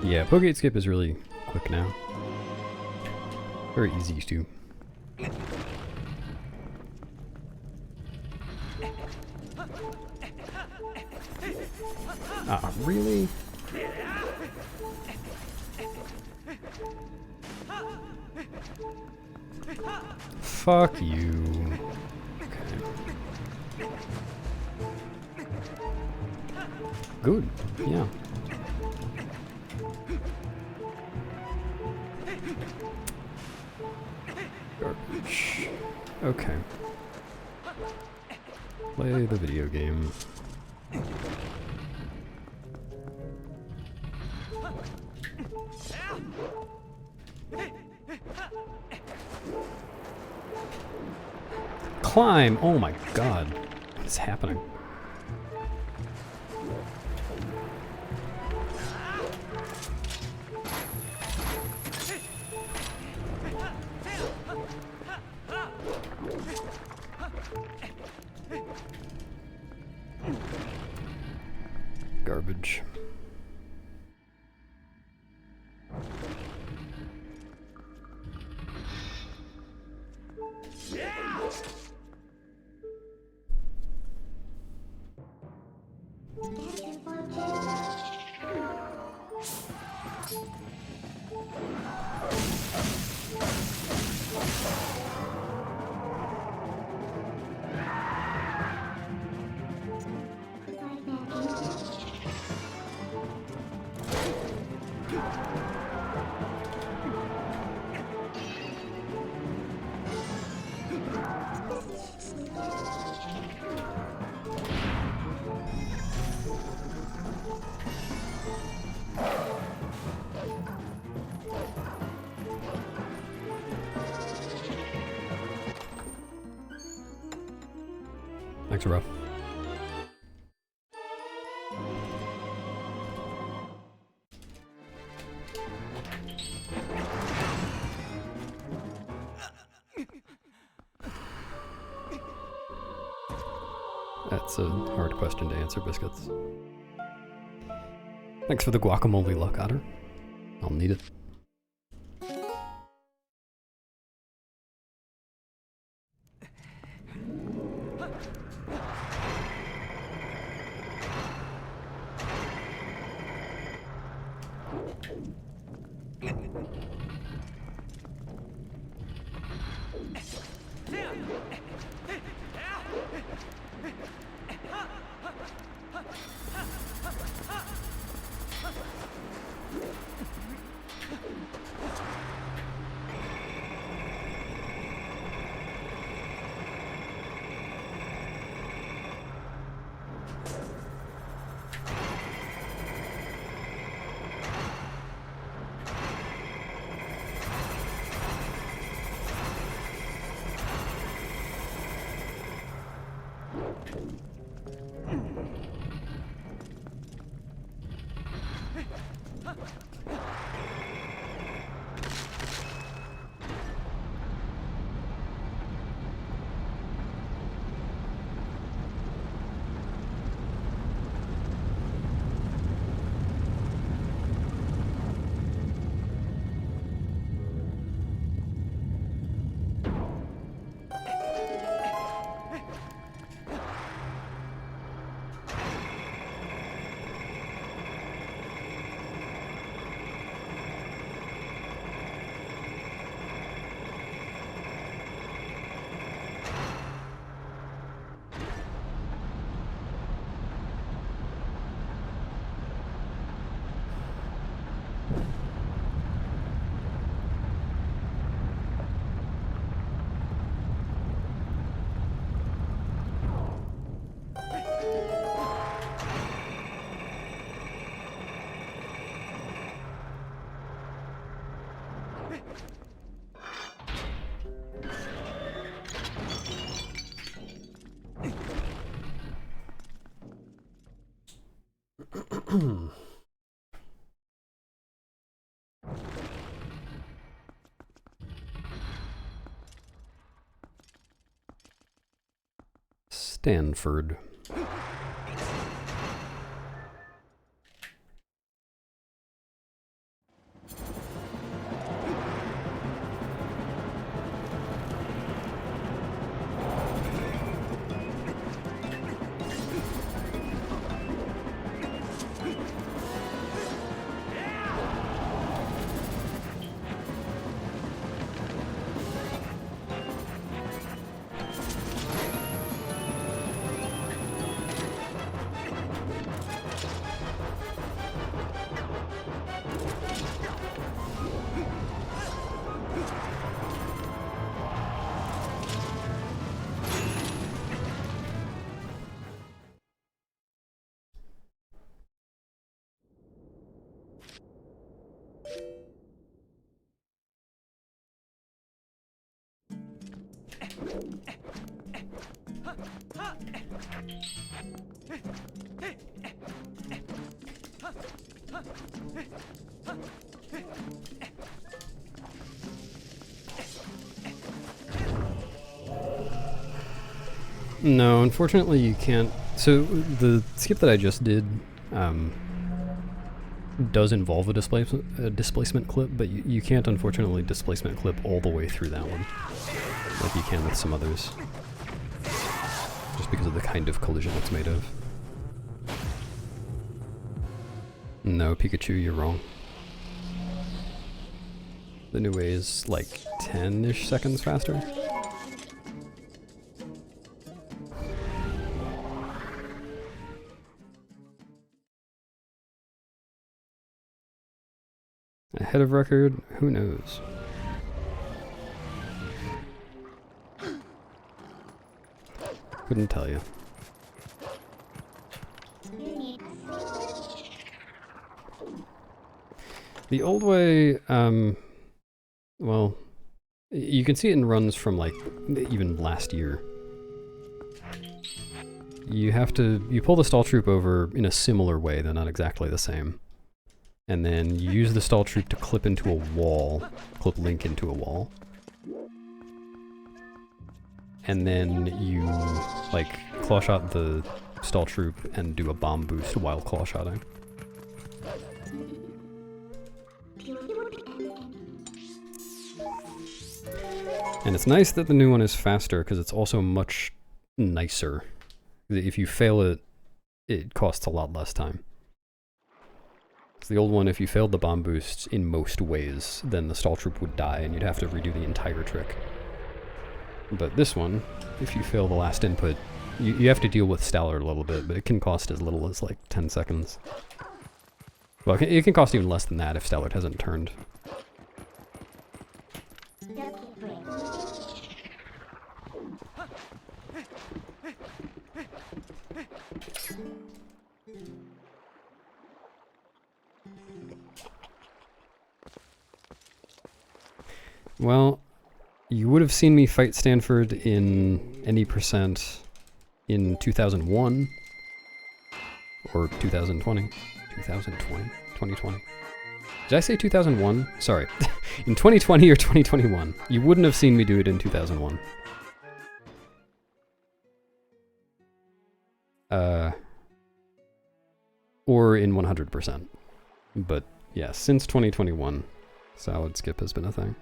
Yeah, Pokegate Skip is really quick now. Very easy to. Ah, really? Fuck you. Okay. Good, yeah. Garbage. Okay. Play the video game. Climb! Oh my god. What is happening? Garbage. Thanks, Ruff. That's a hard question to answer, Biscuits. Thanks for the guacamole, Luck Otter. I'll need it. Stanford. No, unfortunately you can't. So the skip that I just did does involve a displacement clip, but you can't unfortunately displacement clip all the way through that one, like you can with some others, just because of the kind of collision it's made of. No, Pikachu, you're wrong. The new way is like 10-ish seconds faster. Ahead of record? Who knows? Couldn't tell you. The old way, well, you can see it in runs from like even last year. You pull the stall troop over in a similar way, though not exactly the same. And then you use the stall troop to clip into a wall, clip Link into a wall. And then you, like, clawshot the stall troop and do a bomb boost while clawshotting. And it's nice that the new one is faster, because it's also much nicer. If you fail it, it costs a lot less time. The old one, if you failed the bomb boost in most ways, then the stall troop would die and you'd have to redo the entire trick. But this one, if you fail the last input, you have to deal with Stellar a little bit, but it can cost as little as like 10 seconds. Well, it can cost even less than that if Stellar hasn't turned. Well, you would have seen me fight Stanford in any percent in 2001 or 2020. 2020? 2020. Did I say 2001? Sorry. In 2020 or 2021. You wouldn't have seen me do it in 2001. Or in 100%. But yeah, since 2021, solid skip has been a thing.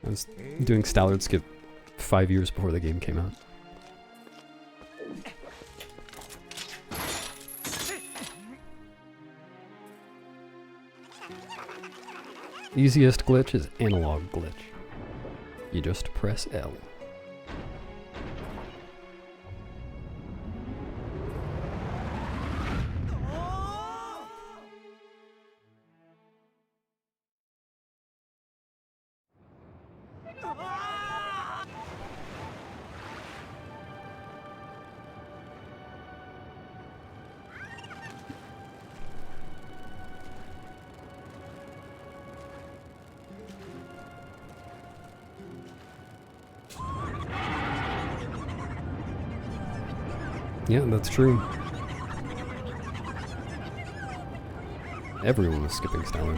I was doing Stallard skip 5 years before the game came out. Easiest glitch is analog glitch. You just press L. Yeah, that's true. Everyone was skipping Stellar.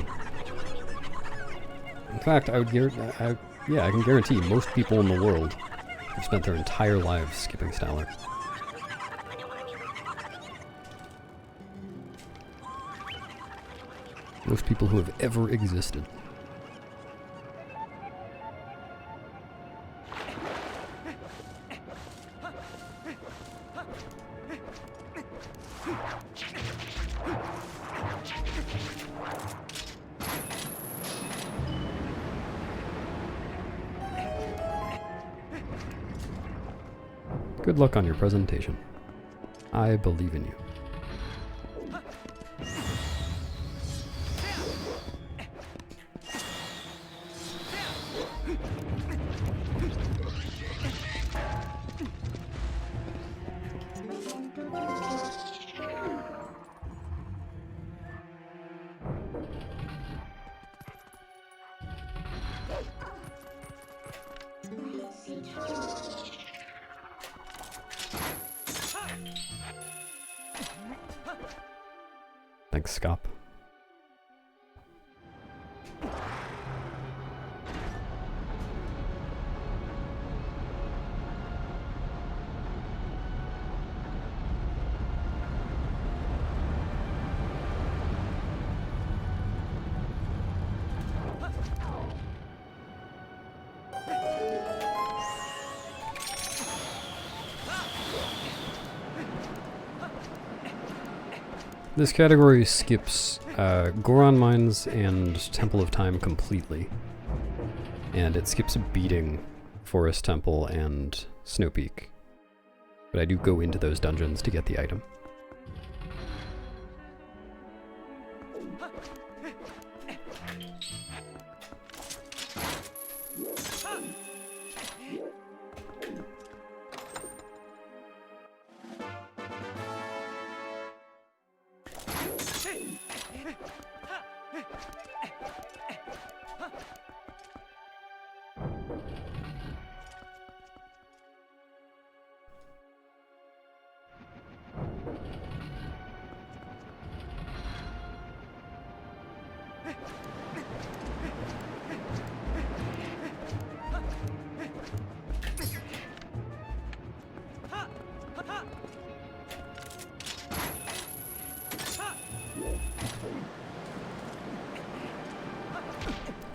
In fact, I can guarantee most people in the world have spent their entire lives skipping Stellar. Most people who have ever existed. Good luck on your presentation. I believe in you. Thanks, Scop. This category skips Goron Mines and Temple of Time completely. And it skips Beating, Forest Temple, and Snow Peak. But I do go into those dungeons to get the item.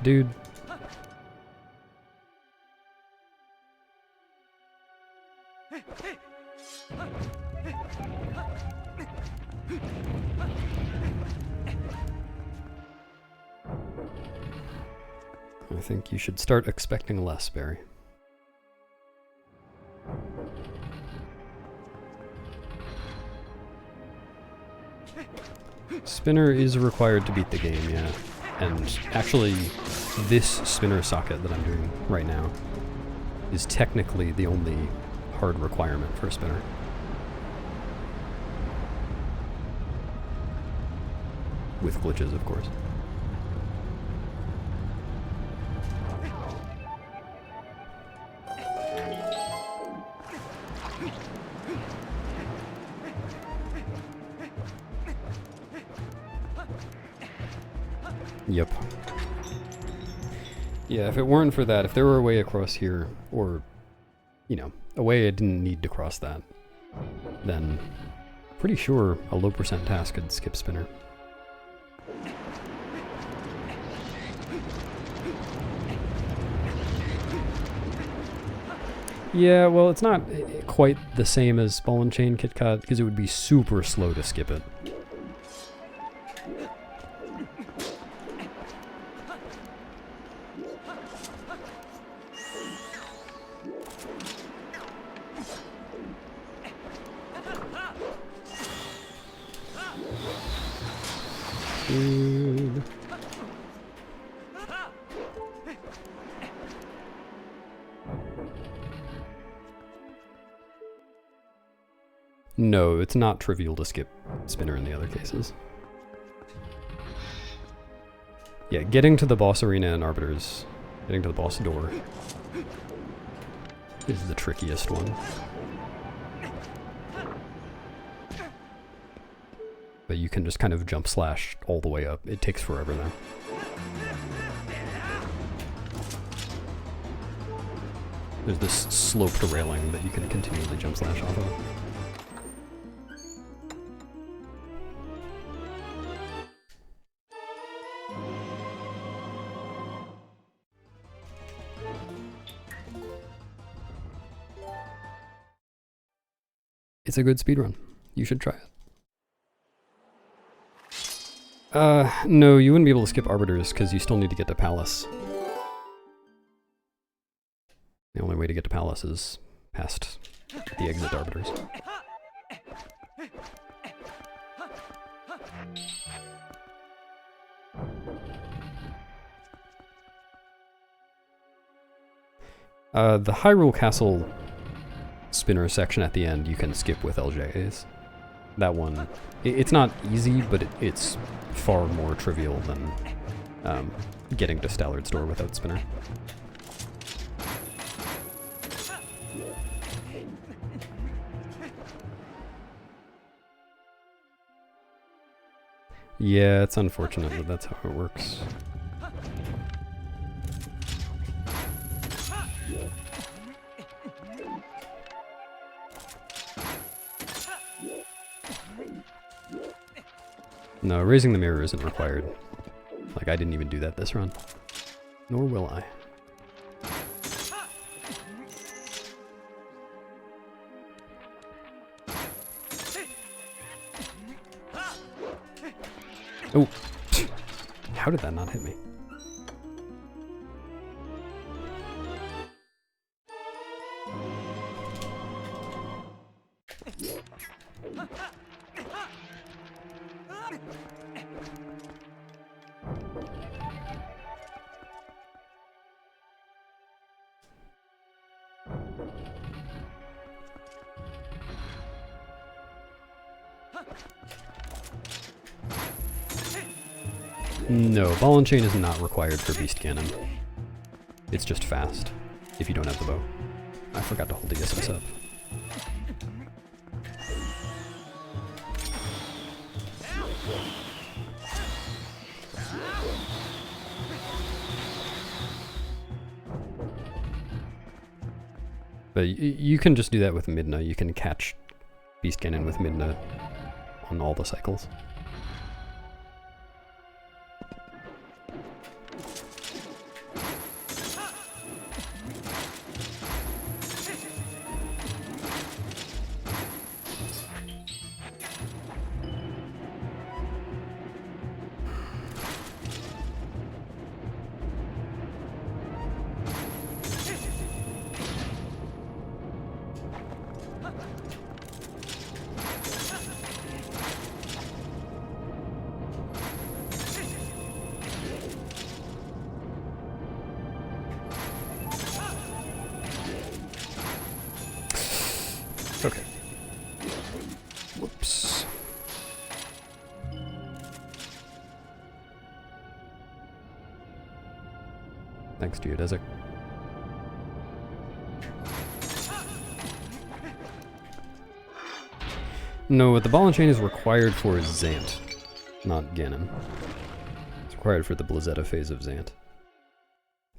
Dude. I think you should start expecting less, Barry. Spinner is required to beat the game, yeah. And actually, this spinner socket that I'm doing right now is technically the only hard requirement for a spinner. With glitches, of course. Yep. Yeah, if it weren't for that, if there were a way across here, or, you know, a way I didn't need to cross that, then pretty sure a low percent task could skip spinner. Yeah, well, it's not quite the same as Ball and Chain KitKat, because it would be super slow to skip it. Dude. No, it's not trivial to skip spinner in the other cases. Yeah, getting to the boss arena and arbiters, getting to the boss door is the trickiest one. But you can just kind of jump slash all the way up. It takes forever though. There's this sloped railing that you can continually jump slash off of. It's a good speedrun. You should try it. No, you wouldn't be able to skip arbiters because you still need to get to Palace. The only way to get to Palace is past the exit arbiters. The Hyrule Castle spinner section at the end you can skip with LJAs. That one, it's not easy, but it's far more trivial than getting to Stallard's Door without spinner. Yeah, it's unfortunate, but that's how it works. No, raising the mirror isn't required. Like, I didn't even do that this run. Nor will I. Oh, how did that not hit me? No, ball and chain is not required for beast cannon. It's just fast, if you don't have the bow. I forgot to hold the SS up. But you can just do that with Midna. You can catch beast cannon with Midna on all the cycles. Okay. Whoops. Thanks, Geodesic. No, what the ball and chain is required for is Zant, not Ganon. It's required for the Blizzetta phase of Zant.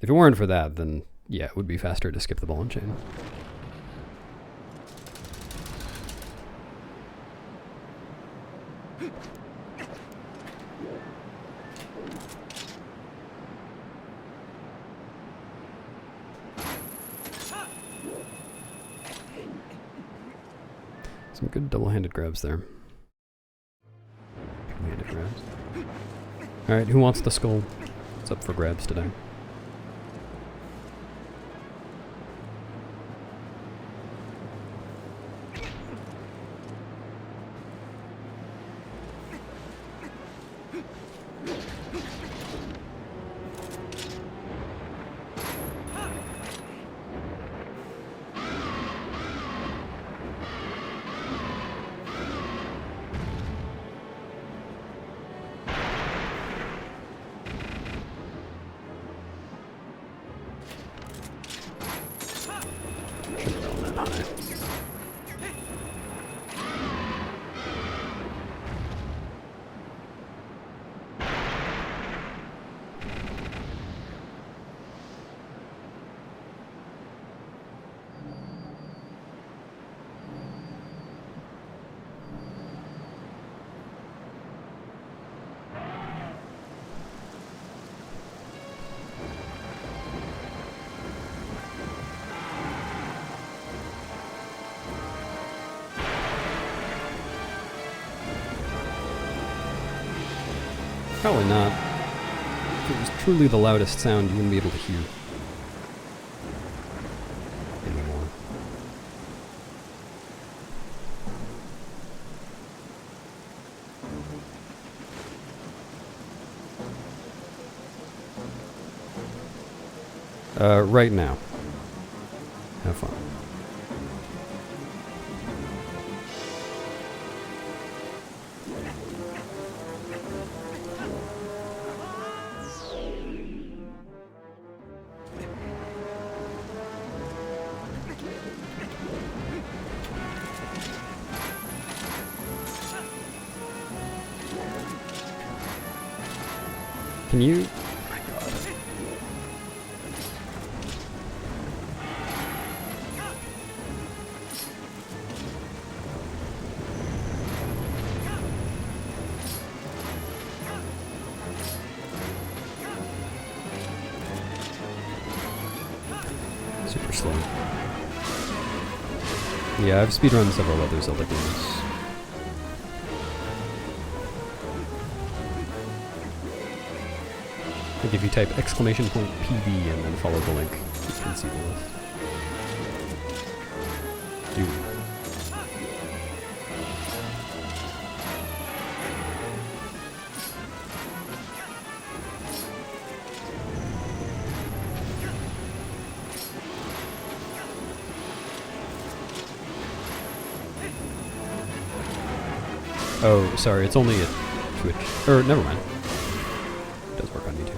If it weren't for that, then yeah, it would be faster to skip the ball and chain. Some good double-handed grabs there. Two-handed grabs. Alright, who wants the skull? It's up for grabs today. Probably not. If it was truly the loudest sound, you wouldn't be able to hear anymore. Right now. Have fun. Can you? Oh my God. Super slow. Yeah, I've speedrun several other Zelda games. Like if you type !PV and then follow the link, you can see the list. Dude. Oh, sorry, it's only at Twitch. Or, never mind. It does work on YouTube.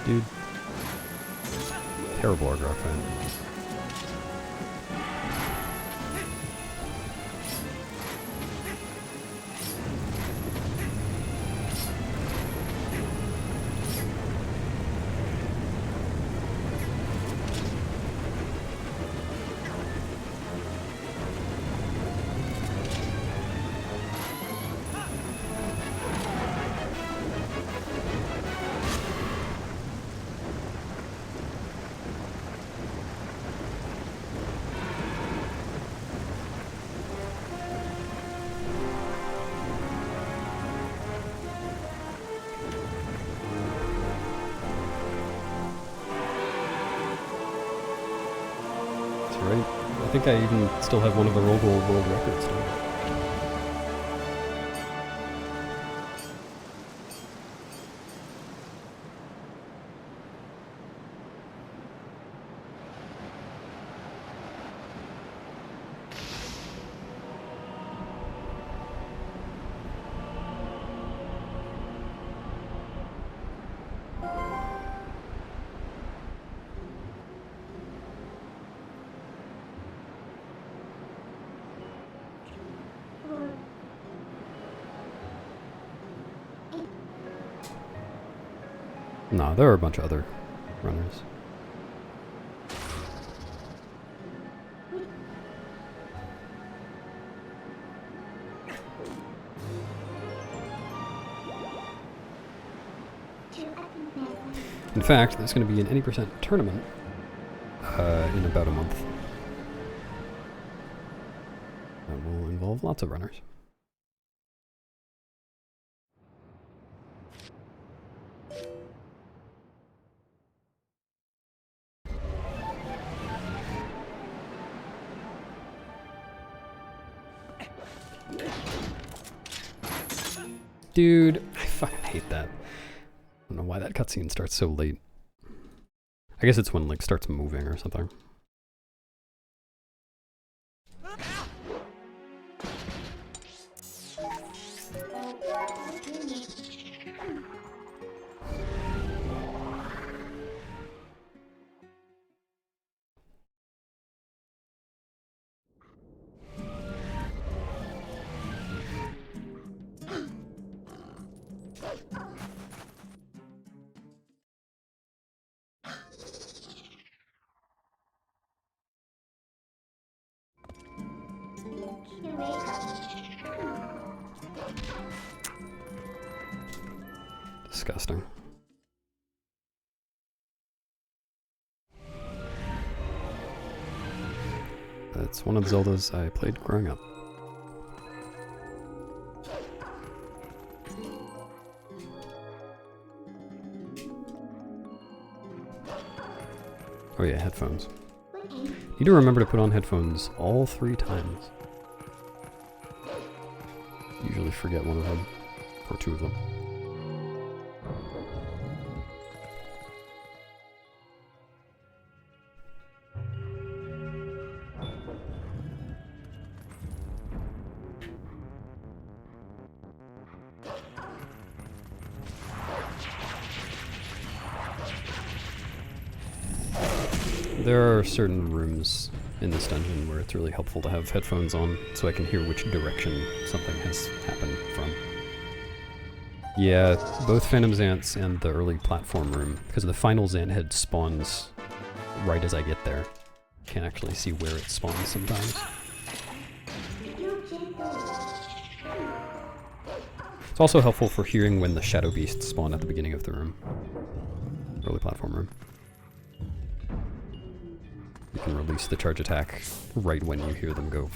Dude. Terrible art rock fan. Right? I think I even still have one of the Roll world records now. Nah, there are a bunch of other runners. In fact, there's going to be an any% tournament in about a month. That will involve lots of runners. Dude, I fucking hate that. I don't know why that cutscene starts so late. I guess it's when like starts moving or something. Disgusting. That's one of the Zeldas I played growing up. Oh yeah, headphones. Need to remember to put on headphones all 3 times. Usually forget one of them, or 2 of them. There are certain rooms in this dungeon where it's really helpful to have headphones on so I can hear which direction something has happened from. Yeah, both Phantom Xants and the early platform room, because the final Xant head spawns right as I get there. Can't actually see where it spawns sometimes. It's also helpful for hearing when the shadow beasts spawn at the beginning of the room. Early platform room. You can release the charge attack right when you hear them go.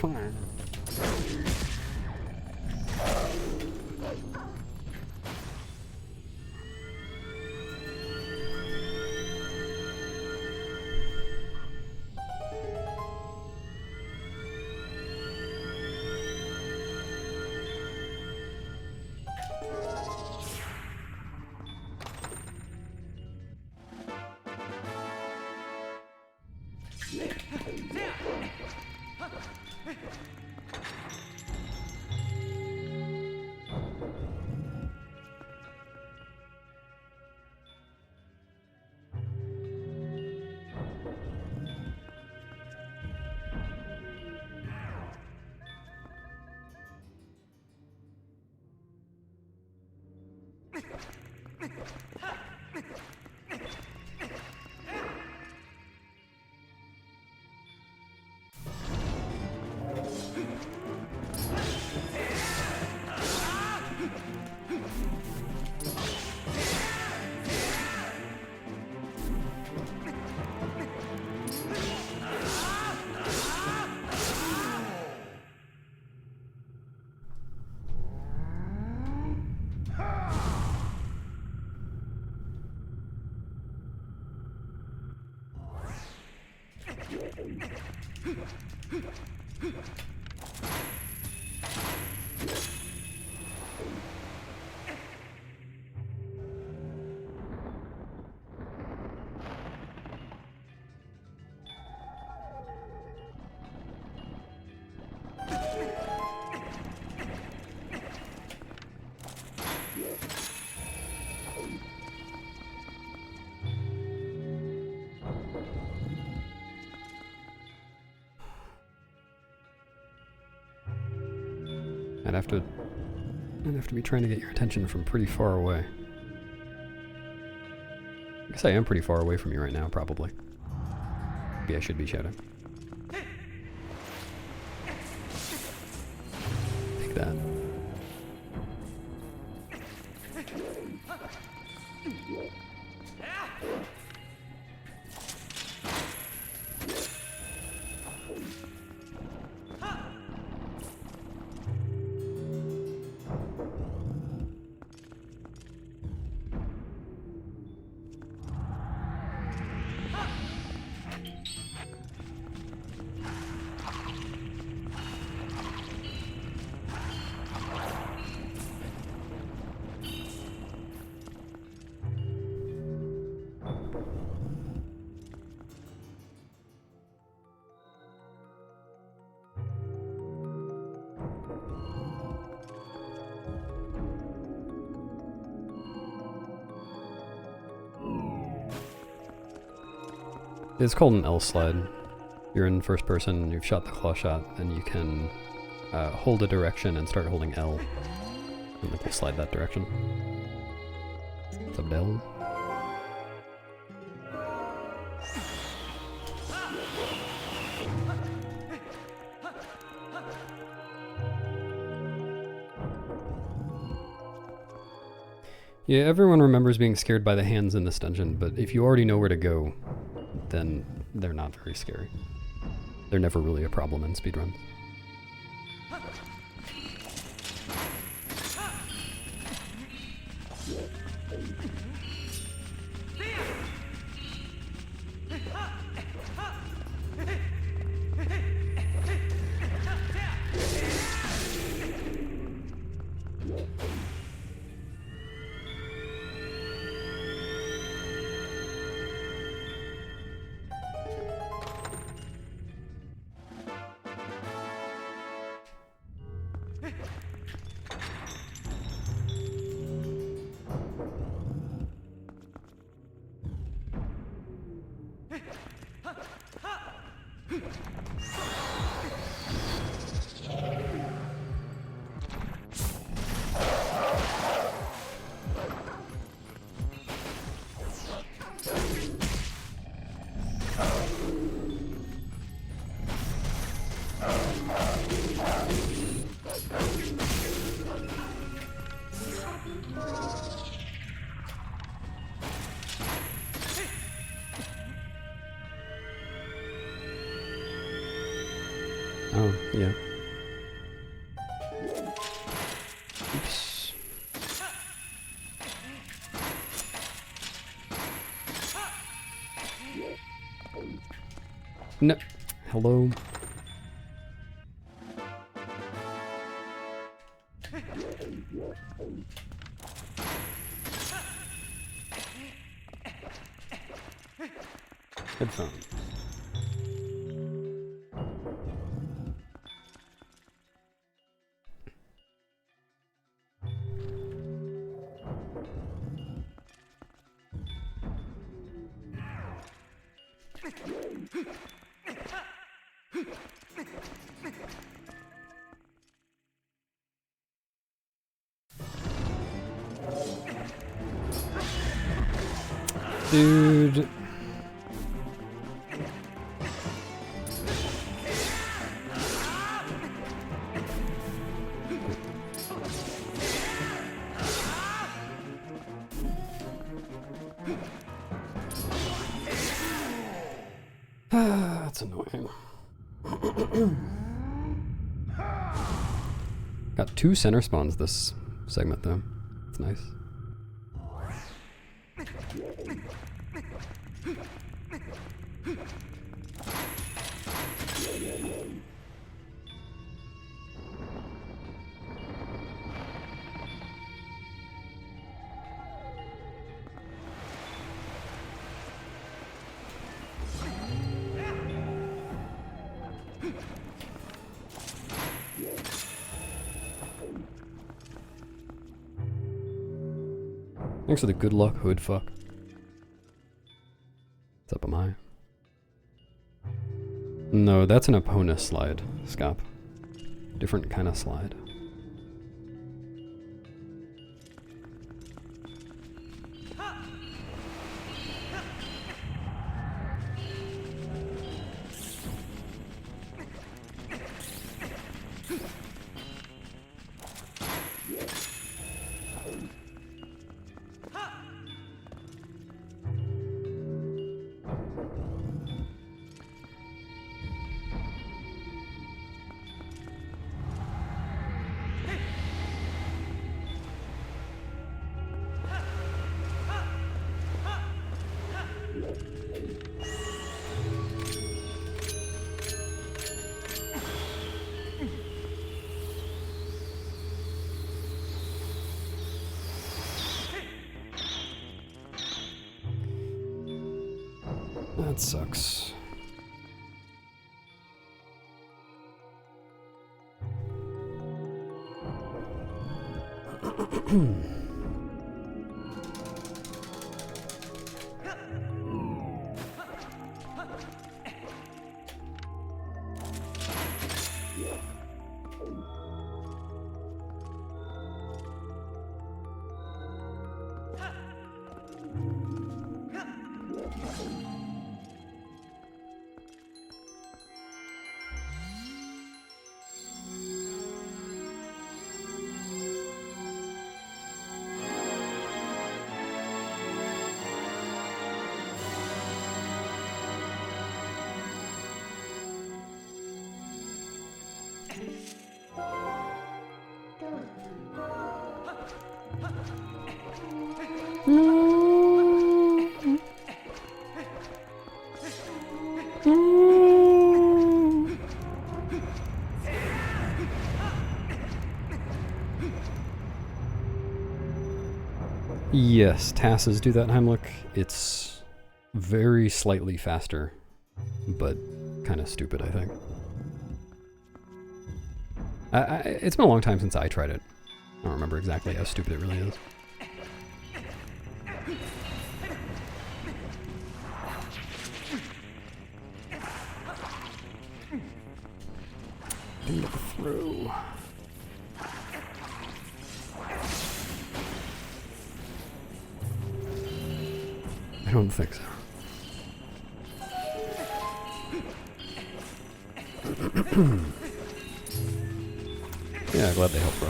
I'd have to be trying to get your attention from pretty far away. I guess I am pretty far away from you right now, probably. Maybe I should be shouting. Take that. It's called an L slide. You're in first person, you've shot the claw shot, and you can hold a direction and start holding L. And it will slide that direction. What's up, Del? Yeah, everyone remembers being scared by the hands in this dungeon, but if you already know where to go, then they're not very scary. They're never really a problem in speedruns. Oh, yeah. Oops. No. Hello. Headphones. Dude. That's annoying. Got 2 center spawns this segment though. It's nice. Thanks for the good luck, hood fuck. What's up, am I? No, that's an opponent slide, Scop. Different kind of slide. That sucks. Yes, TASs do that, Heimlich. It's very slightly faster, but kind of stupid, I think. It's been a long time since I tried it. I don't remember exactly how stupid it really is. Thing to throw. I don't think so. Yeah, glad they helped, bro.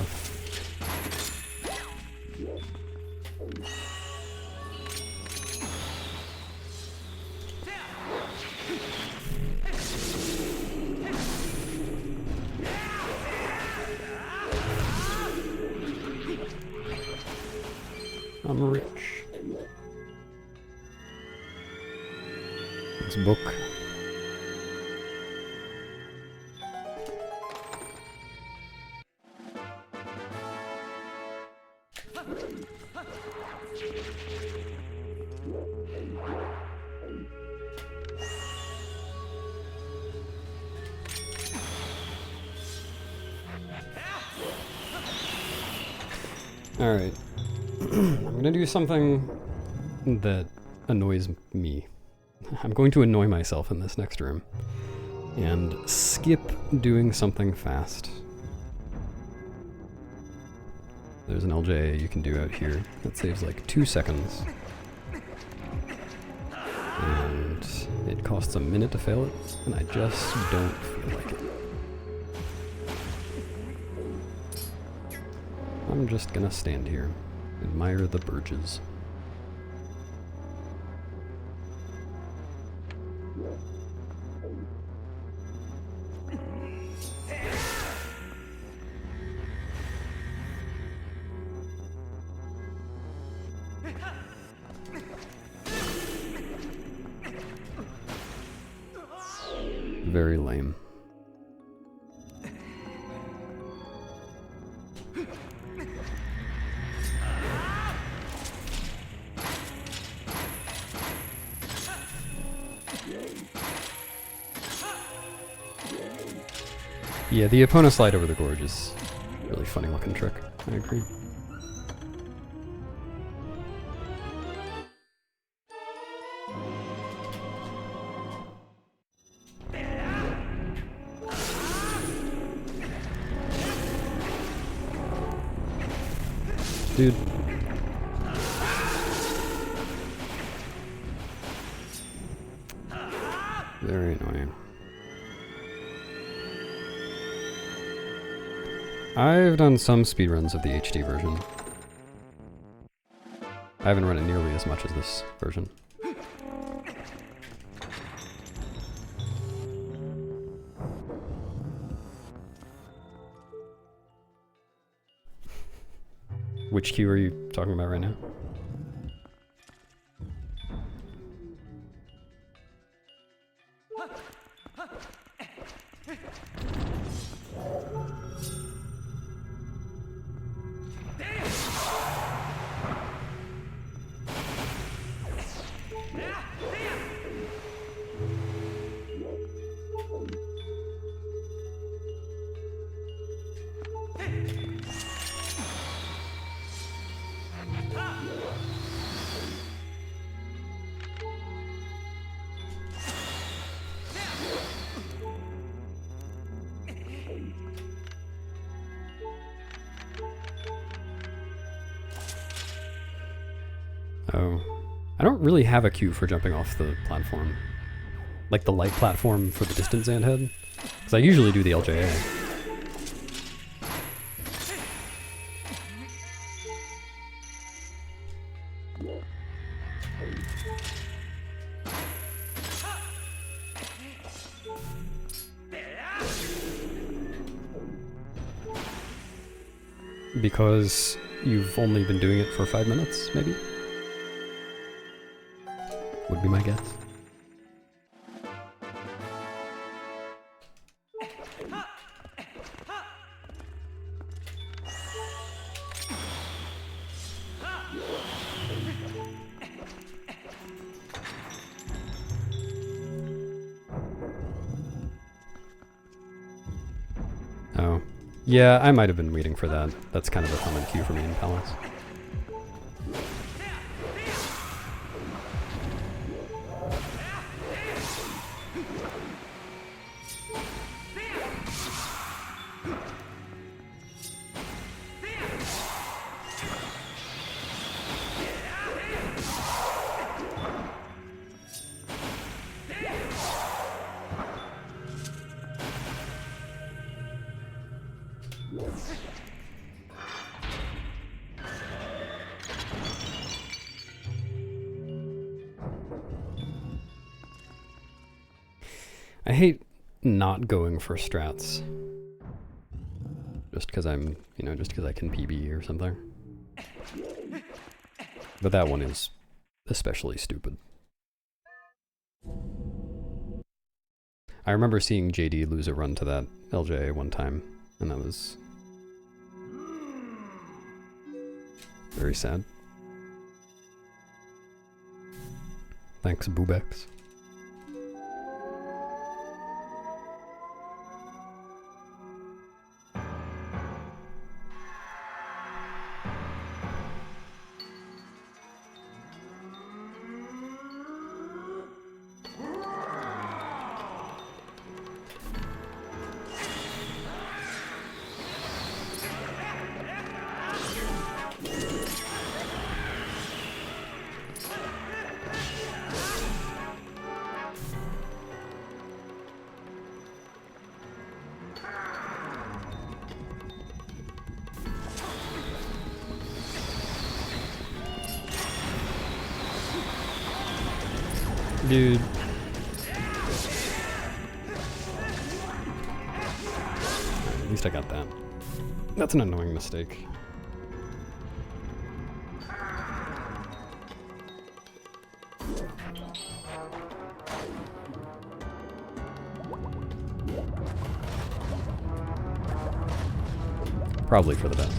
I'm rich. This book. Alright. I'm gonna do something that annoys me. I'm going to annoy myself in this next room. And skip doing something fast. There's an LJ you can do out here that saves like 2 seconds. And it costs a minute to fail it, and I just don't feel like it. I'm just gonna stand here, admire the birches. Very lame. Yeah, the Epona slide over the gorge is a really funny looking trick. I agree. Dude. Very annoying. I've done some speedruns of the HD version. I haven't run it nearly as much as this version. Which queue are you talking about right now? Oh. I don't really have a queue for jumping off the platform. Like the light platform for the distance ant head. Because I usually do the LJA. Because you've only been doing it for 5 minutes, maybe? Would be my guess. Oh. Yeah, I might have been waiting for that. That's kind of a common cue for me in Palace. I hate not going for strats. Just because I'm, just because I can PB or something. But that one is especially stupid. I remember seeing JD lose a run to that LJA one time, and that was very sad. Thanks, Boobex. Dude. At least I got that. That's an annoying mistake. Probably for the best.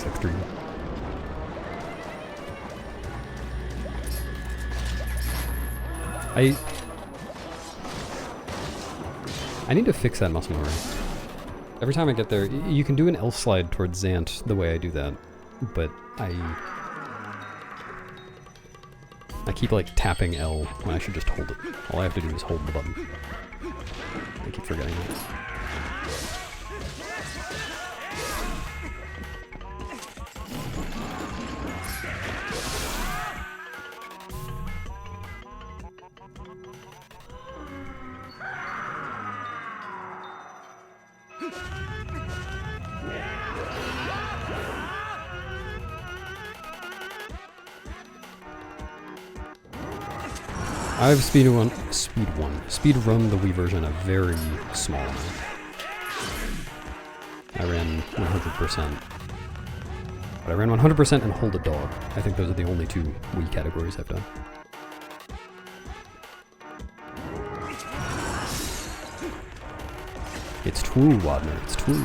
Extreme. I need to fix that muscle memory. Every time I get there, you can do an L slide towards Zant the way I do that, but I keep like tapping L when I should just hold it. All I have to do is hold the button. I keep forgetting that. I've speedrun the Wii version a very small amount. I ran 100%. But I ran 100% and hold a dog. I think those are the only two Wii categories I've done. It's true, Wadner, it's true.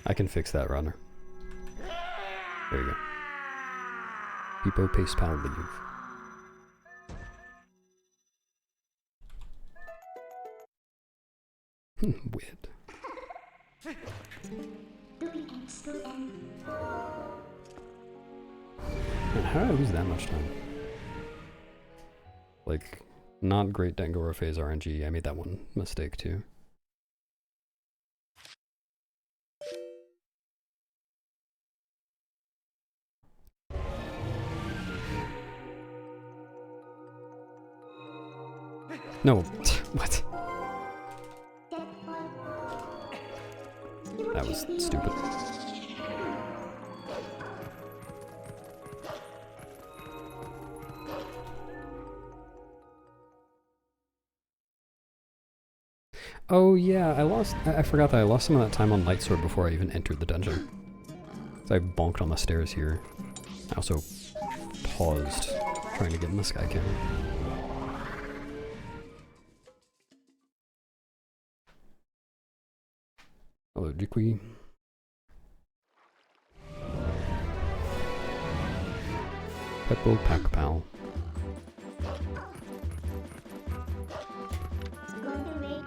I can fix that, runner. There you go. People paste pal leave. Weird. Man, how did I lose that much time? Like, not great Dengora phase RNG. I made that one mistake too. No, what? That was stupid. Oh yeah, I forgot that I lost some of that time on Lightsword before I even entered the dungeon. So I bonked on the stairs here. I also paused trying to get in the sky cannon. Hello, Jiqui. Peppo Pack Pal. Going to make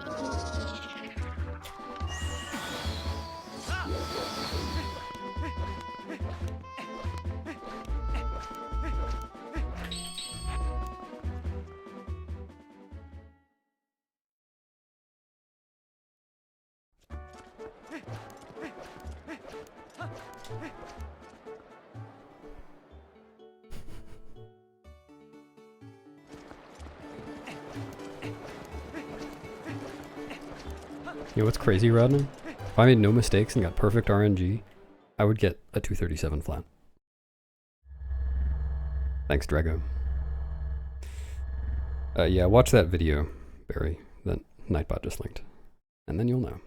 You know what's crazy, Rodney? If I made no mistakes and got perfect RNG, I would get a 237 flat. Thanks, Drago. Yeah, watch that video, Barry, that Nightbot just linked. And then you'll know.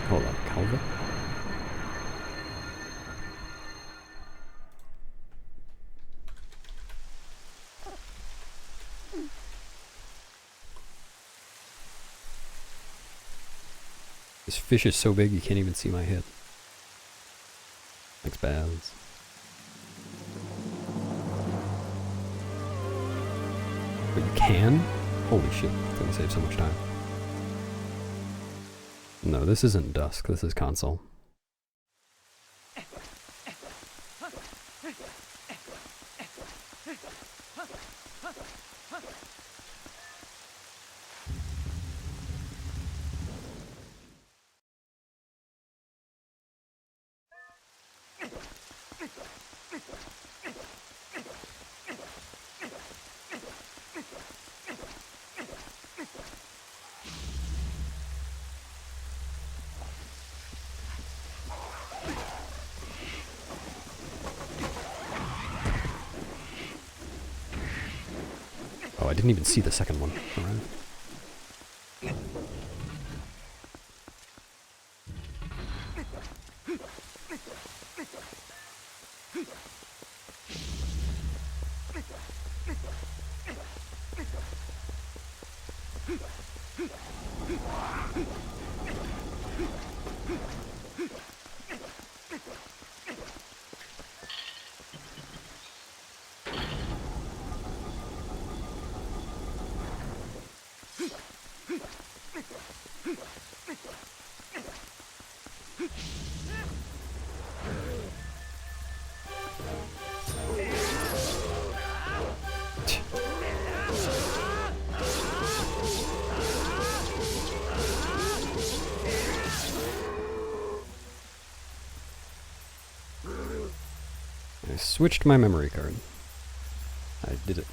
Hold on, Calva? This fish is so big you can't even see my head. Thanks, Baz. But you can? Holy shit, it's gonna save so much time. No, this isn't Dusk, this is Console. Oh, I didn't even see the second one. Alright. I switched my memory card. I did it.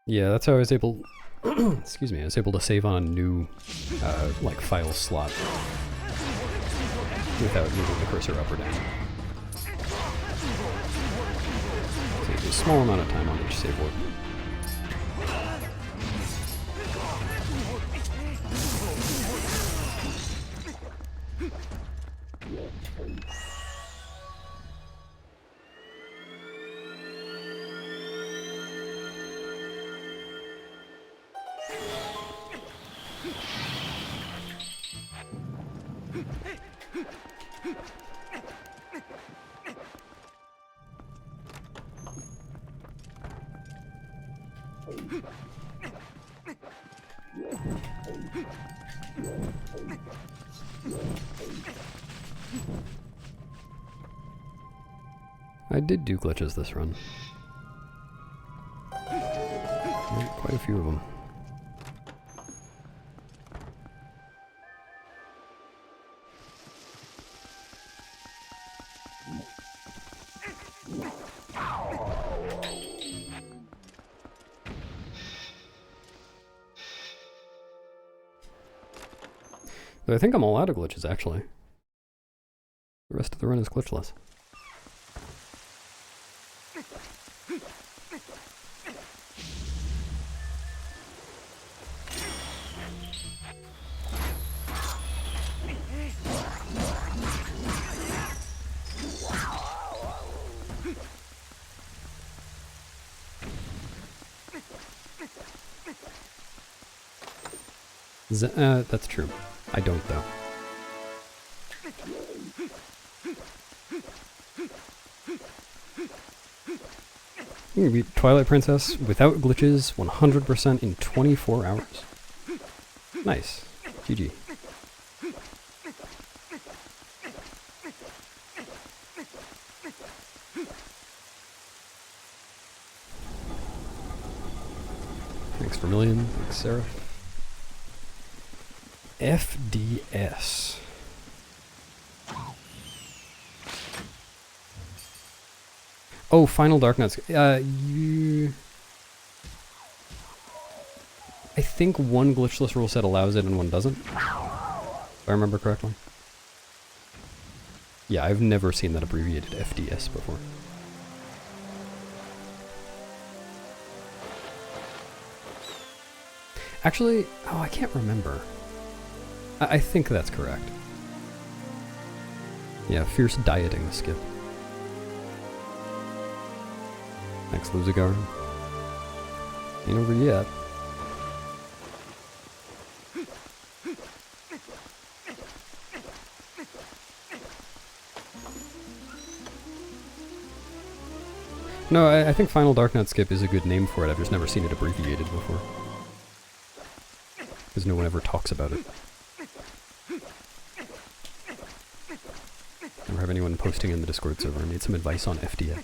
Yeah, that's how I was able, excuse me, I was able to save on a new, like, file slot without moving the cursor up or down. Saves a small amount of time on each save warp. I did do glitches this run. Quite a few of them. But I think I'm all out of glitches, actually. The rest of the run is glitchless. That's true. I don't, though. You can beat Twilight Princess without glitches 100% in 24 hours. Nice. GG. Thanks for million. Thanks, Sarah. FDS. Oh, Final Darkness. I think one glitchless rule set allows it and one doesn't. If I remember correctly. Yeah, I've never seen that abbreviated FDS before. Actually, oh, I can't remember. I think that's correct. Yeah, fierce dieting skip. Thanks, Luzigar. Ain't over yet. No, I think Final Darknet skip is a good name for it. I've just never seen it abbreviated before. Because no one ever talks about it. Never have anyone posting in the Discord server. Need some advice on FDS.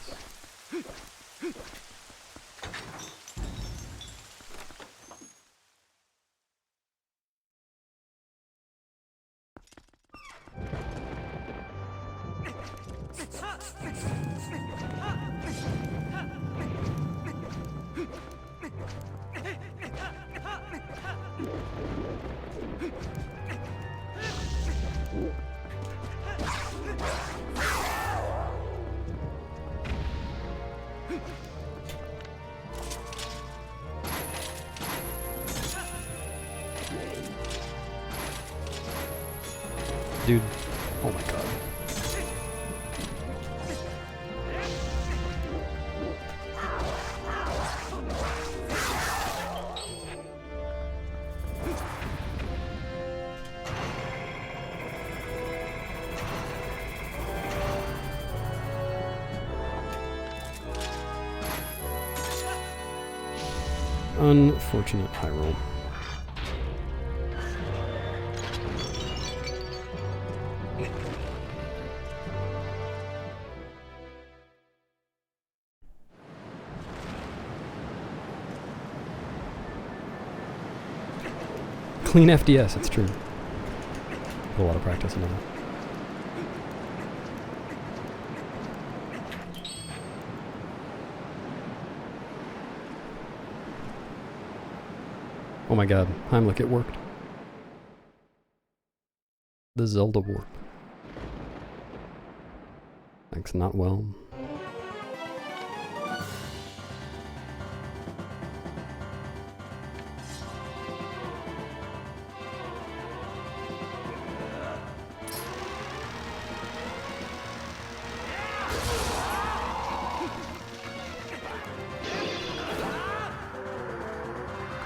Dude, oh my god. Unfortunate high roll. Clean FDS, it's true. Put a lot of practice into that. Oh my god, Heimlich, it worked. The Zelda warp. Thanks, not well.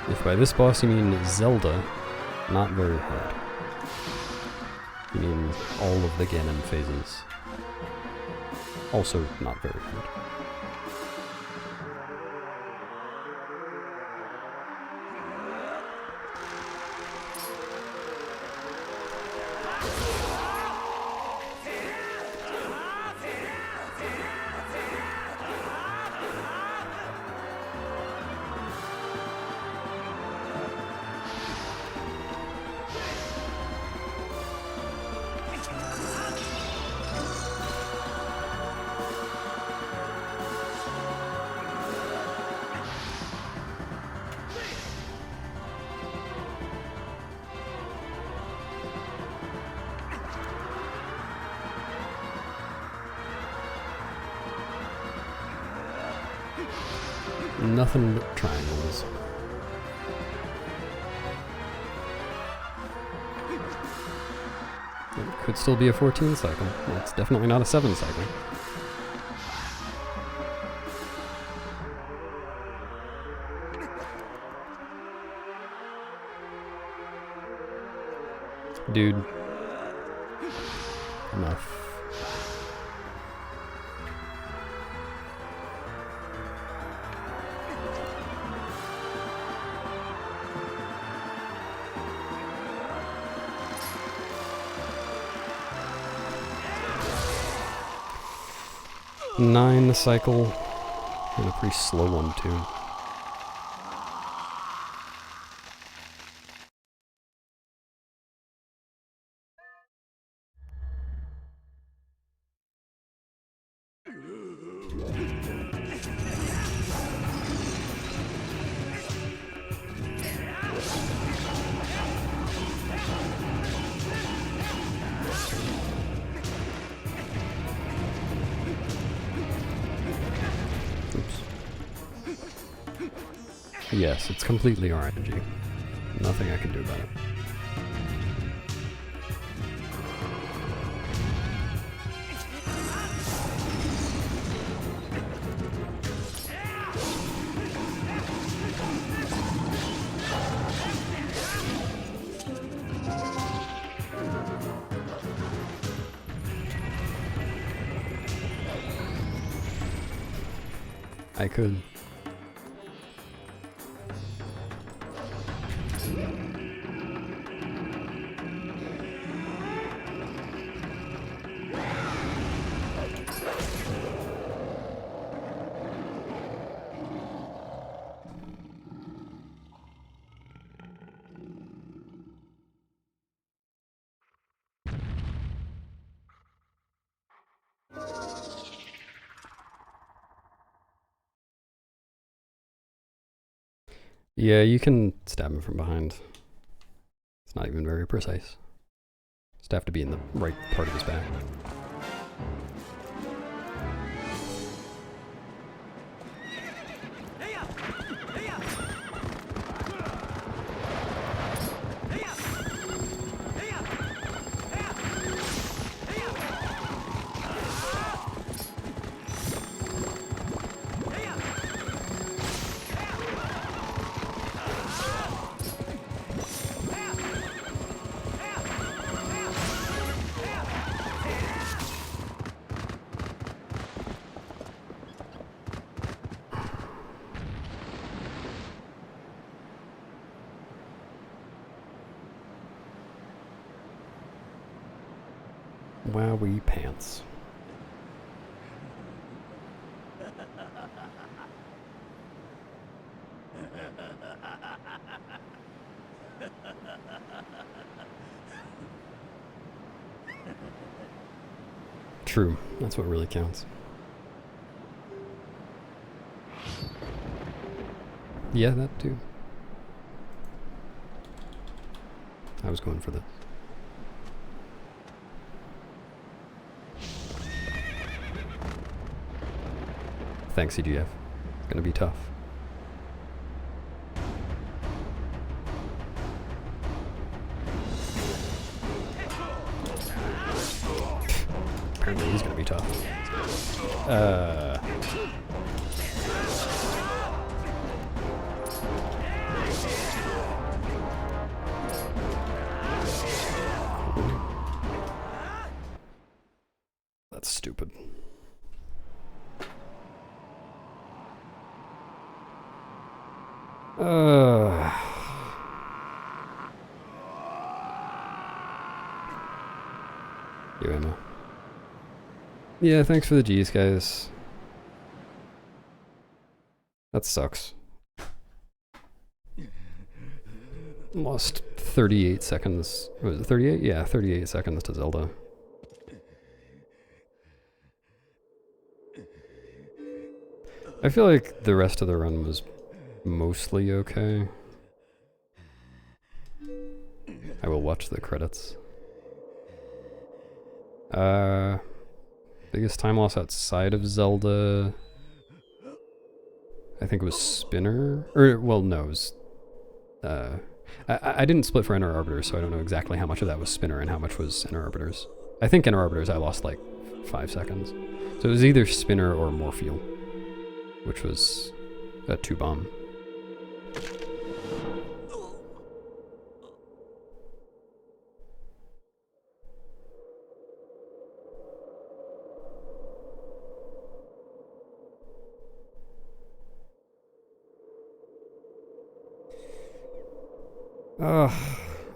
If by this boss you mean Zelda, not very hard. You mean all of the Ganon phases. Also not very hard. Nothing but triangles. It could still be a 14 cycle. Well, it's definitely not a 7 cycle. Dude. Enough. Nine cycle, and a pretty slow one too. Yes, it's completely RNG. Nothing I can do about it. I could. Yeah, you can stab him from behind. It's not even very precise. Just have to be in the right part of his back. Wowie pants. True, that's what really counts. Yeah, that too. I was going for this. Thanks, CGF. It's gonna be tough. Apparently he's gonna be tough. That's stupid. You ammo. Yeah, thanks for the G's, guys. That sucks. Lost 38 seconds. Was it 38? Yeah, 38 seconds to Zelda. I feel like the rest of the run was mostly okay. I will watch the credits. Biggest time loss outside of Zelda, I think it was Spinner, or well, no, it was, I didn't split for Inner Arbiters, so I don't know exactly how much of that was Spinner and how much was Inner Arbiters. I think Inner Arbiters I lost like 5 seconds. So it was either Spinner or Morpheal, which was a 2-bomb.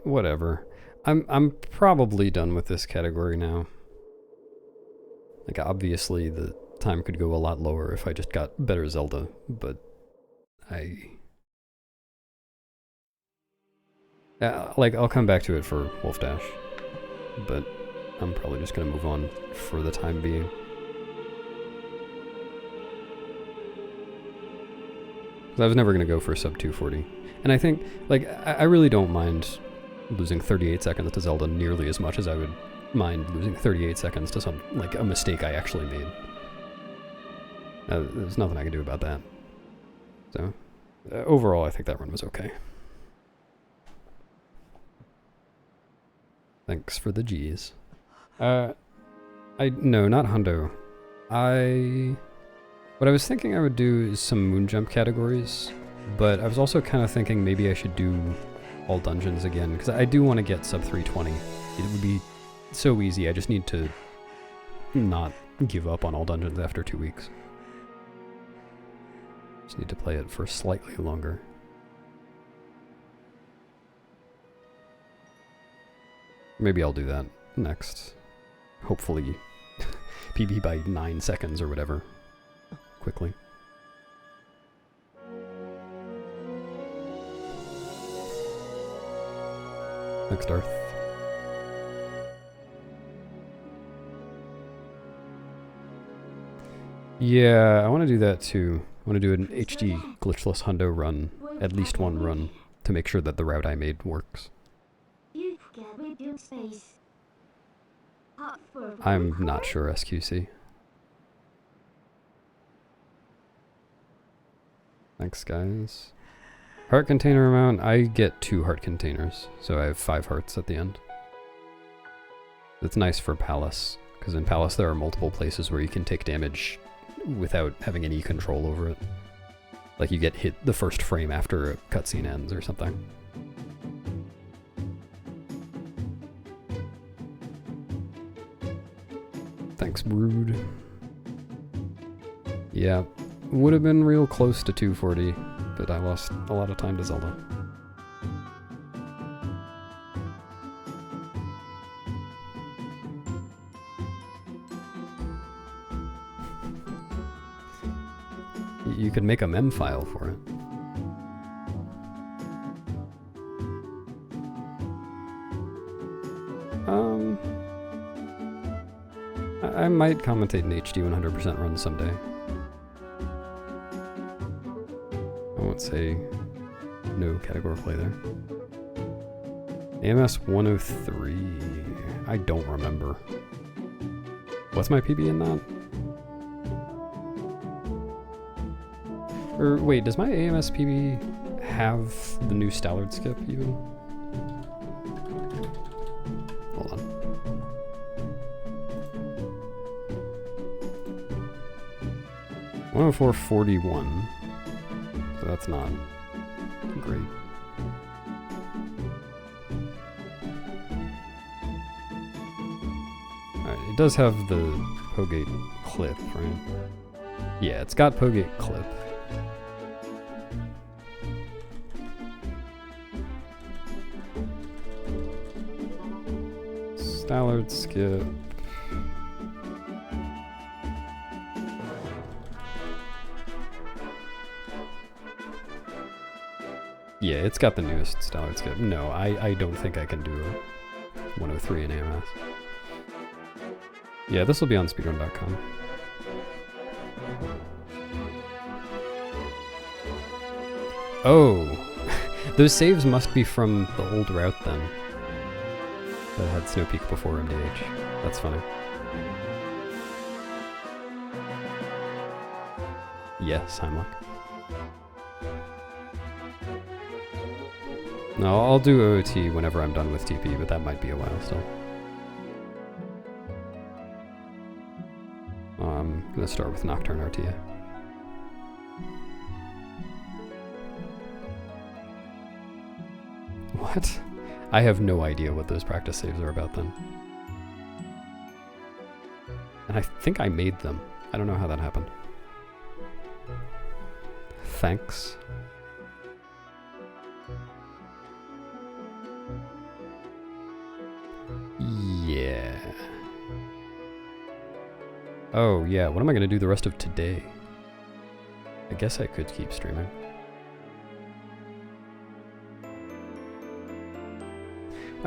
Whatever. I'm probably done with this category now. Like, obviously the time could go a lot lower if I just got better Zelda, but like, I'll come back to it for Wolf Dash, but I'm probably just gonna move on for the time being. I was never gonna go for a sub 240. And I think, like, I really don't mind losing 38 seconds to Zelda nearly as much as I would mind losing 38 seconds to some, like, a mistake I actually made. There's nothing I can do about that. So, overall, I think that run was okay. Thanks for the G's. No, not Hundo. What I was thinking I would do is some moon jump categories, but I was also kind of thinking maybe I should do all dungeons again, because I do want to get sub 320. It would be so easy, I just need to not give up on all dungeons after 2 weeks. Just need to play it for slightly longer. Maybe I'll do that next. Hopefully PB by 9 seconds or whatever. Quickly. Next Darth. Yeah, I want to do that too. I want to do an HD glitchless hundo run, at least one run, to make sure that the route I made works. I'm not sure, SQC. Thanks, guys. Heart container amount, I get 2 heart containers, so I have 5 hearts at the end. It's nice for Palace, because in Palace there are multiple places where you can take damage without having any control over it. Like you get hit the first frame after a cutscene ends or something. Thanks, Brood. Yeah, would have been real close to 240, but I lost a lot of time to Zelda. you could make a mem file for it. I might commentate an HD 100% run someday. I won't say no category play there. AMS 103. I don't remember. What's my PB in that? Or wait, does my AMS PB have the new Stallard skip even? Hold on. $104.41. So that's not great. Alright, it does have the Pogate clip, right? Yeah, it's got Pogate clip. Stallard skip. Yeah, it's got the newest Stallard skip. No, I don't think I can do a 103 in AMS. Yeah, this will be on speedrun.com. Oh, those saves must be from the old route then. That had Snow Peak before MDH. That's funny. Yes, Heimlich. No, I'll do OOT whenever I'm done with TP, but that might be a while still. I'm gonna start with Nocturne RTA. What? I have no idea what those practice saves are about then. And I think I made them. I don't know how that happened. Thanks. Yeah. Oh, yeah. What am I going to do the rest of today? I guess I could keep streaming.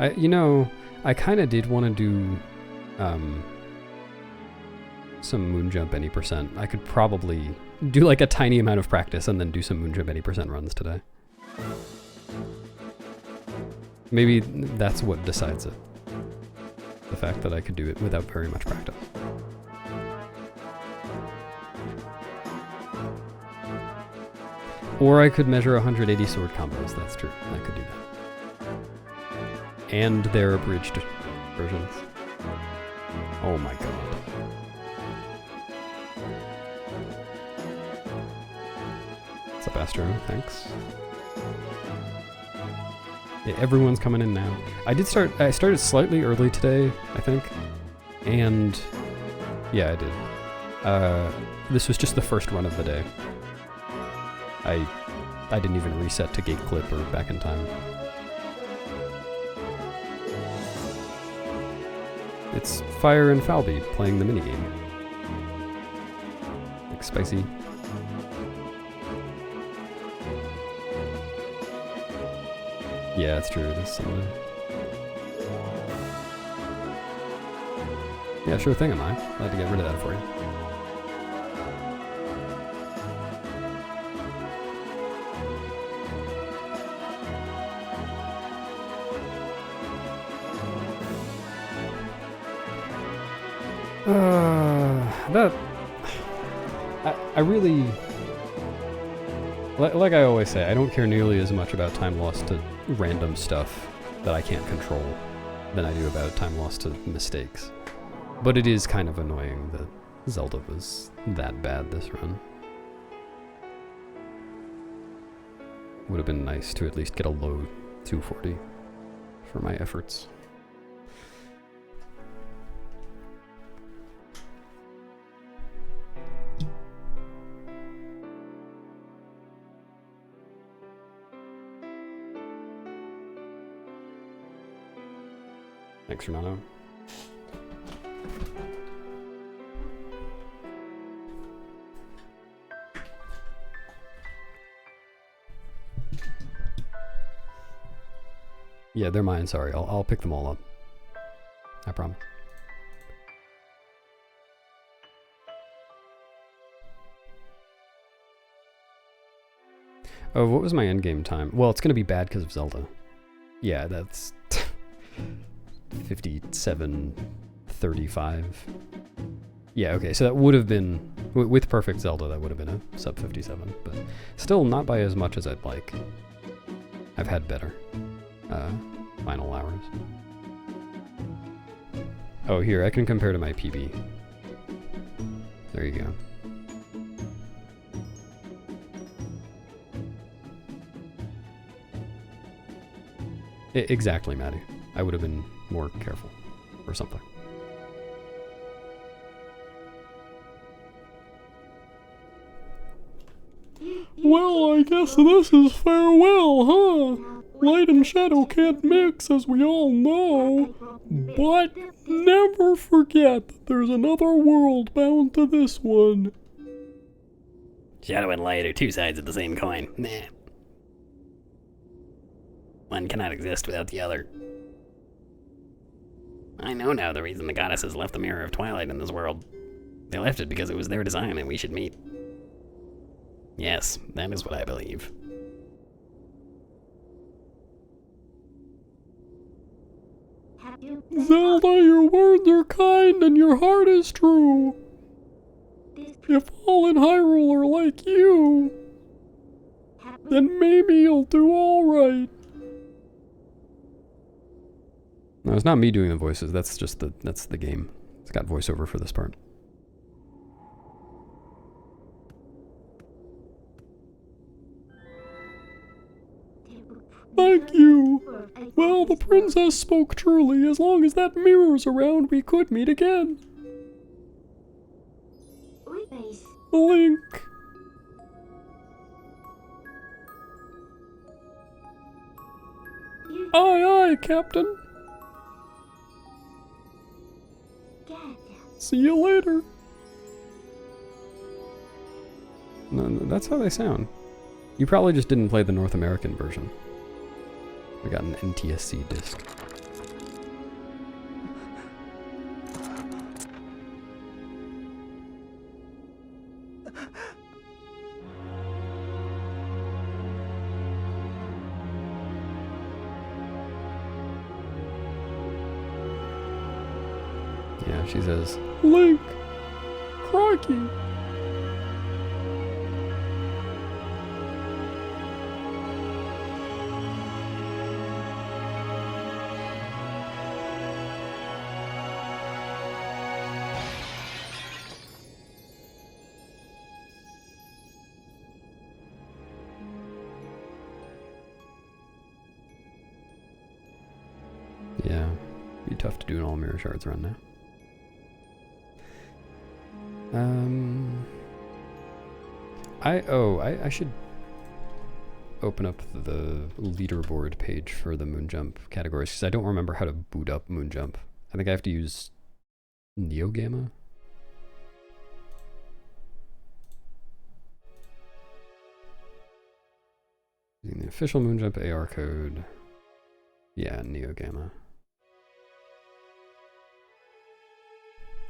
I kind of did want to do some Moonjump any percent. I could probably do like a tiny amount of practice and then do some Moonjump any percent runs today. Maybe that's what decides it. The fact that I could do it without very much practice. Or I could measure 180 sword combos, that's true. I could do that. And their abridged versions. Oh my god. What's up, Astro? Thanks. Yeah, everyone's coming in now. I started slightly early today, I think. And yeah, I did. This was just the first run of the day. I didn't even reset to gate clip or back in time. It's Fire and Falby playing the minigame. Like spicy. Yeah, it's true. It is Sunday. Yeah, sure thing, am I? Glad to get rid of that for you. I really, like I always say, I don't care nearly as much about time lost to random stuff that I can't control than I do about time lost to mistakes. But it is kind of annoying that Zelda was that bad this run. Would have been nice to at least get a low 240 for my efforts. Thanks, Renato. Yeah, they're mine, sorry. I'll pick them all up. I promise. Oh, what was my endgame time? Well, it's gonna be bad because of Zelda. Yeah, that's 57:35. Yeah, okay, so that would have been, with perfect Zelda, that would have been a sub 57, but still not by as much as I'd like. I've had better final hours. Oh, here, I can compare to my PB. There you go. Exactly, Maddie. I would have been more careful or something. Well, I guess this is farewell, huh? Light and shadow can't mix, as we all know. But never forget that there's another world bound to this one. Shadow and light are two sides of the same coin. Nah. One cannot exist without the other. I know now the reason the goddesses left the Mirror of Twilight in this world. They left it because it was their design and we should meet. Yes, that is what I believe. Zelda, your words are kind and your heart is true. If all in Hyrule are like you, then maybe you'll do all right. No, it's not me doing the voices. That's just that's the game. It's got voiceover for this part. Thank you. Well, the princess spoke truly. As long as that mirror's around, we could meet again. Link. Aye, aye, Captain. See you later. No, that's how they sound. You probably just didn't play the North American version. We got an NTSC disc. Yeah, she says, Link! Crikey! Yeah, be tough to do an all mirror shards run now. I should open up the leaderboard page for the Moonjump categories because I don't remember how to boot up Moonjump. I think I have to use NeoGamma. Using the official Moonjump AR code. Yeah, NeoGamma.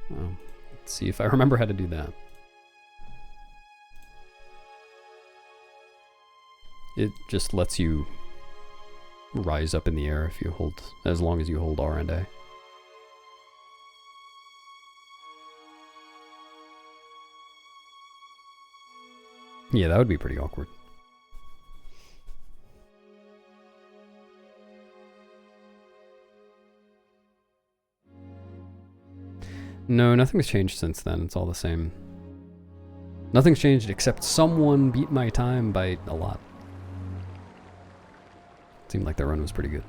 Well, let's see if I remember how to do that. It just lets you rise up in the air if you hold, as long as you hold R and A. Yeah, that would be pretty awkward. No, nothing's changed since then. It's all the same. Nothing's changed except someone beat my time by a lot. Seemed like that run was pretty good.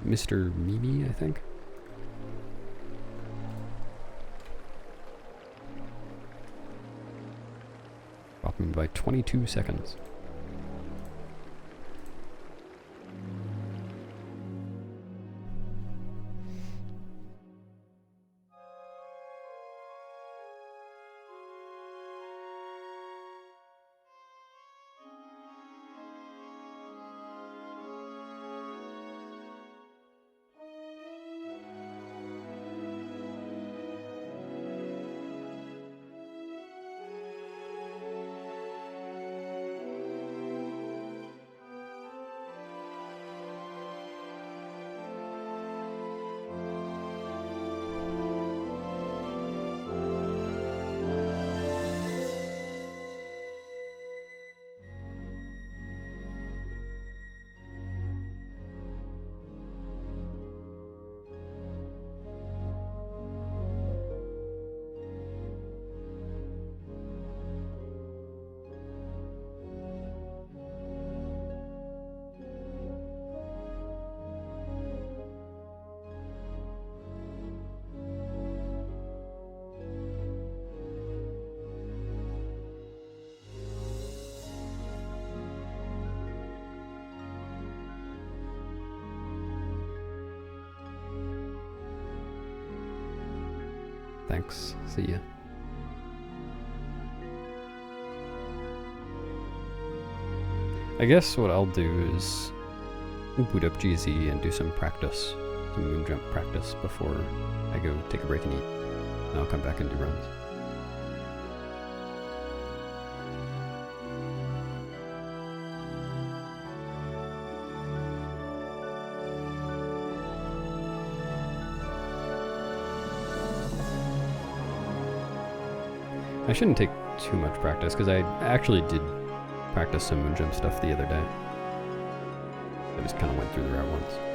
Mr. Mimi, I think. Dropped me by 22 seconds. Thanks. See ya. I guess what I'll do is boot up GZ and do some practice, some moon jump practice before I go take a break and eat. And I'll come back and do runs. I shouldn't take too much practice, because I actually did practice some moon jump stuff the other day. I just kind of went through the route once.